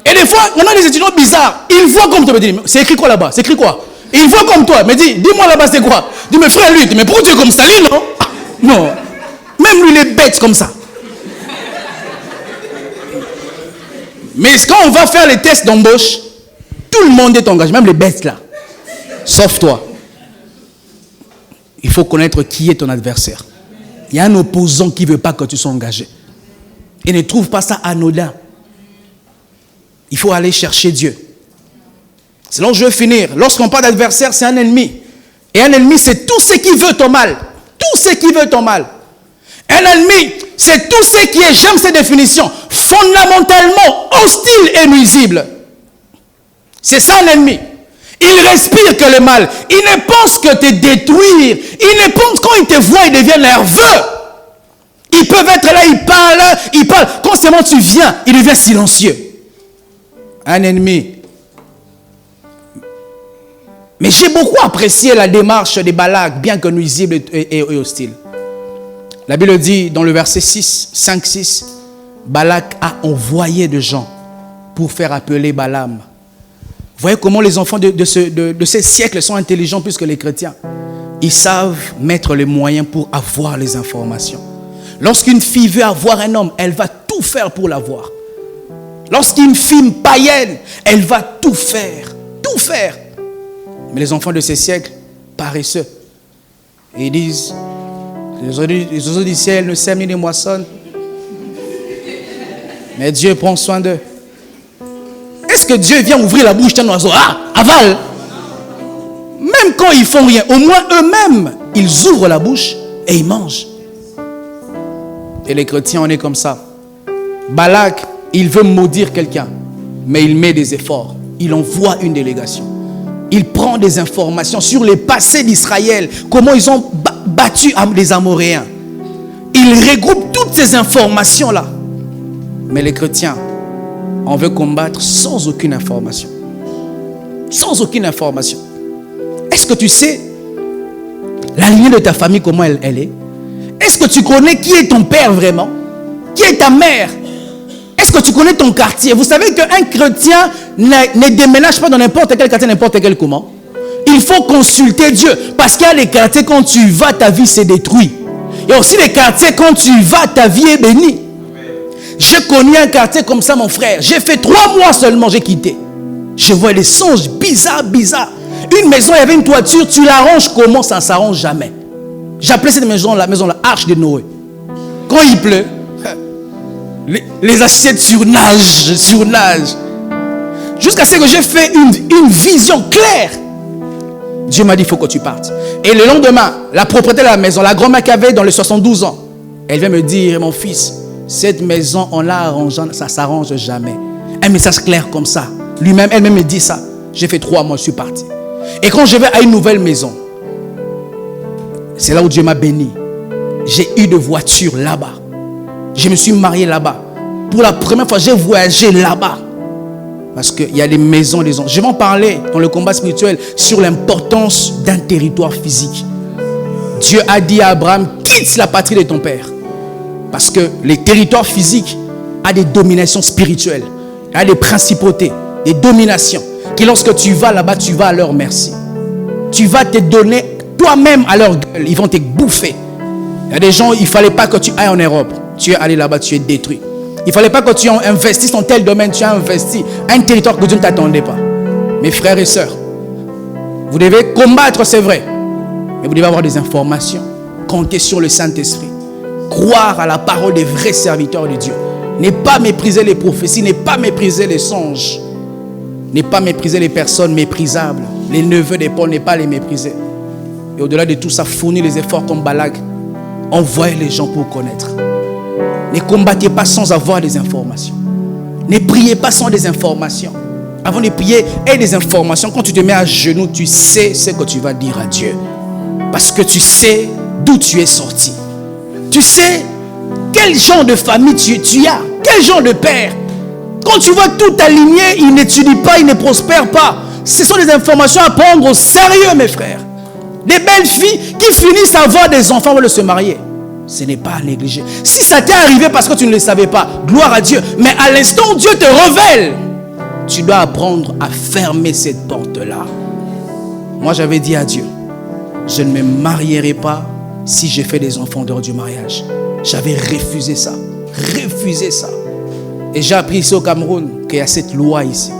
Et des fois, on a des étudiants bizarres. Ils voient comme toi, me disent, c'est écrit quoi là-bas? C'est écrit quoi? Ils voient comme toi, me dit, dis-moi là-bas c'est quoi? Dis, mais frère, lui, mais pourquoi tu es comme ça, lui, non? Non. Même lui, il est bête comme ça. Mais quand on va faire les tests d'embauche, tout le monde est engagé, même les bêtes là. Sauf toi. Il faut connaître qui est ton adversaire. Il y a un opposant qui ne veut pas que tu sois engagé. Et ne trouve pas ça anodin. Il faut aller chercher Dieu. C'est là où je veux finir. Lorsqu'on parle d'adversaire, c'est un ennemi. Et un ennemi, c'est tout ce qui veut ton mal. Tout ce qui veut ton mal. Un ennemi, c'est tout ce qui est, j'aime cette définition, fondamentalement hostile et nuisible. C'est ça un ennemi. Il respire que le mal. Il ne pense que te détruire. Il ne pense, quand il te voit, il devient nerveux. Ils peuvent être là, ils parlent. Quand seulement tu viens, il devient silencieux. Un ennemi. Mais j'ai beaucoup apprécié la démarche des Balak, bien que nuisible et hostile. La Bible dit dans le verset 5-6, Balak a envoyé des gens pour faire appeler Balaam. Vous voyez comment les enfants de ces siècles sont intelligents plus que les chrétiens. Ils savent mettre les moyens pour avoir les informations. Lorsqu'une fille veut avoir un homme, elle va tout faire pour l'avoir. Lorsqu'une fille païenne, elle va tout faire. Tout faire. Mais les enfants de ces siècles, paresseux, et ils disent, les oiseaux du ciel ne sèment ni ne moissonnent, mais Dieu prend soin d'eux. Est-ce que Dieu vient ouvrir la bouche d'un oiseau? Ah, avale! Même quand ils font rien, au moins eux-mêmes, ils ouvrent la bouche et ils mangent. Et les chrétiens, on est comme ça. Balak, il veut maudire quelqu'un, mais il met des efforts. Il envoie une délégation. Il prend des informations sur les passés d'Israël, comment ils ont battu les Amoréens. Il regroupe toutes ces informations-là. Mais les chrétiens, on veut combattre sans aucune information. Sans aucune information. Est-ce que tu sais la lignée de ta famille, comment elle est? Est-ce que tu connais qui est ton père vraiment? Qui est ta mère? Est-ce que tu connais ton quartier? Vous savez qu'un chrétien ne déménage pas dans n'importe quel quartier, n'importe quel comment. Il faut consulter Dieu. Parce qu'il y a les quartiers, quand tu y vas, ta vie s'est détruite. Il y a aussi les quartiers, quand tu y vas, ta vie est bénie. J'ai connu un quartier comme ça, mon frère. J'ai fait 3 mois seulement, j'ai quitté. Je vois des songes bizarres. Une maison, il y avait une toiture, tu l'arranges comment? Ça ne s'arrange jamais. J'appelais cette maison la arche de Noé. Quand il pleut, les assiettes surnagent. Jusqu'à ce que j'ai fait une vision claire. Dieu m'a dit, il faut que tu partes. Et le lendemain, la propriétaire de la maison, la grand-mère qui avait dans les 72 ans, elle vient me dire, mon fils, cette maison, on l'a arrangée, ça ne s'arrange jamais. Un message clair comme ça. Elle-même me dit ça. J'ai fait 3 mois, je suis parti. Et quand je vais à une nouvelle maison, c'est là où Dieu m'a béni. J'ai eu de voitures là-bas. Je me suis marié là-bas. Pour la première fois, j'ai voyagé là-bas. Parce qu'il y a des maisons, des gens. Je vais en parler dans le combat spirituel sur l'importance d'un territoire physique. Dieu a dit à Abraham, quitte la patrie de ton père. Parce que les territoires physiques ont des dominations spirituelles. Il y a des principautés, des dominations, qui lorsque tu vas là-bas, tu vas à leur merci. Tu vas te donner toi-même à leur gueule. Ils vont te bouffer. Il y a des gens, il ne fallait pas que tu ailles en Europe. Tu es allé là-bas, tu es détruit. Il ne fallait pas que tu investisses dans tel domaine. Tu as investi un territoire que Dieu ne t'attendait pas. Mes frères et sœurs, vous devez combattre, c'est vrai. Mais vous devez avoir des informations. Compter sur le Saint-Esprit. Croire à la parole des vrais serviteurs de Dieu. Ne pas mépriser les prophéties. Ne pas mépriser les songes. Ne pas mépriser les personnes méprisables. Les neveux des Paul, ne pas les mépriser. Et au-delà de tout ça, fournir les efforts comme Balak. Envoyez les gens pour connaître. Ne combattez pas sans avoir des informations. Ne priez pas sans des informations. Avant de prier, aie des informations. Quand tu te mets à genoux, tu sais ce que tu vas dire à Dieu. Parce que tu sais d'où tu es sorti. Tu sais quel genre de famille tu as. Quel genre de père. Quand tu vois tout aligné, il n'étudie pas, il ne prospère pas. Ce sont des informations à prendre au sérieux, mes frères. Des belles filles qui finissent à avoir des enfants veulent se marier. Ce n'est pas à négliger. Si ça t'est arrivé parce que tu ne le savais pas, gloire à Dieu. Mais à l'instant où Dieu te révèle, tu dois apprendre à fermer cette porte-là. Moi, j'avais dit à Dieu, je ne me marierai pas si j'ai fait des enfants dehors du mariage. J'avais refusé ça. Refusé ça. Et j'ai appris ici au Cameroun qu'il y a cette loi ici.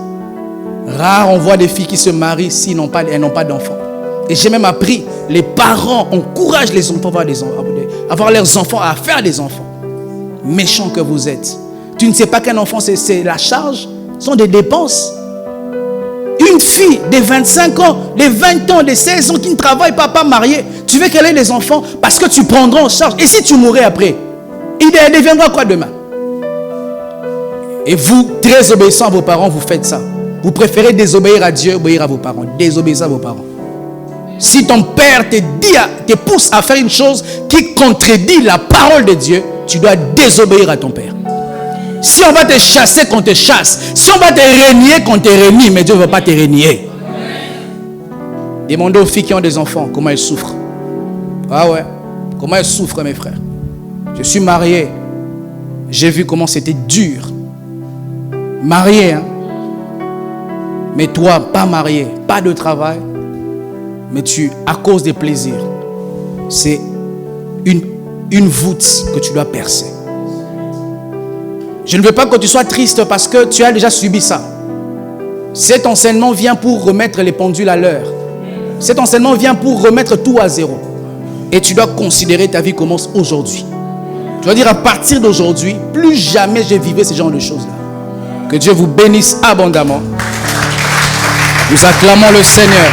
Rare, on voit des filles qui se marient si elles n'ont pas d'enfants. Et j'ai même appris, les parents encouragent les enfants à avoir leurs enfants, à faire des enfants. Méchants que vous êtes. Tu ne sais pas qu'un enfant, c'est la charge, ce sont des dépenses. Une fille de 25 ans, de 20 ans, de 16 ans qui ne travaille pas mariée, tu veux qu'elle ait des enfants parce que tu prendras en charge. Et si tu mourrais après, il deviendra quoi demain? Et vous, très obéissants à vos parents, vous faites ça. Vous préférez désobéir à Dieu, obéir à vos parents. Désobéissez à vos parents. Si ton père te pousse à faire une chose qui contredit la parole de Dieu, tu dois désobéir à ton père. Si on va te chasser, qu'on te chasse. Si on va te renier, qu'on te renie. Mais Dieu ne veut pas te renier. Demandez aux filles qui ont des enfants comment elles souffrent. Ah ouais. Comment elles souffrent, mes frères. Je suis marié. J'ai vu comment c'était dur. Marié, hein. Mais toi, pas marié, pas de travail. Mais à cause des plaisirs, c'est une voûte que tu dois percer. Je ne veux pas que tu sois triste parce que tu as déjà subi ça. Cet enseignement vient pour remettre les pendules à l'heure. Cet enseignement vient pour remettre tout à zéro. Et tu dois considérer ta vie commence aujourd'hui. Tu dois dire à partir d'aujourd'hui, plus jamais je vivrai ce genre de choses-là. Que Dieu vous bénisse abondamment. Nous acclamons le Seigneur.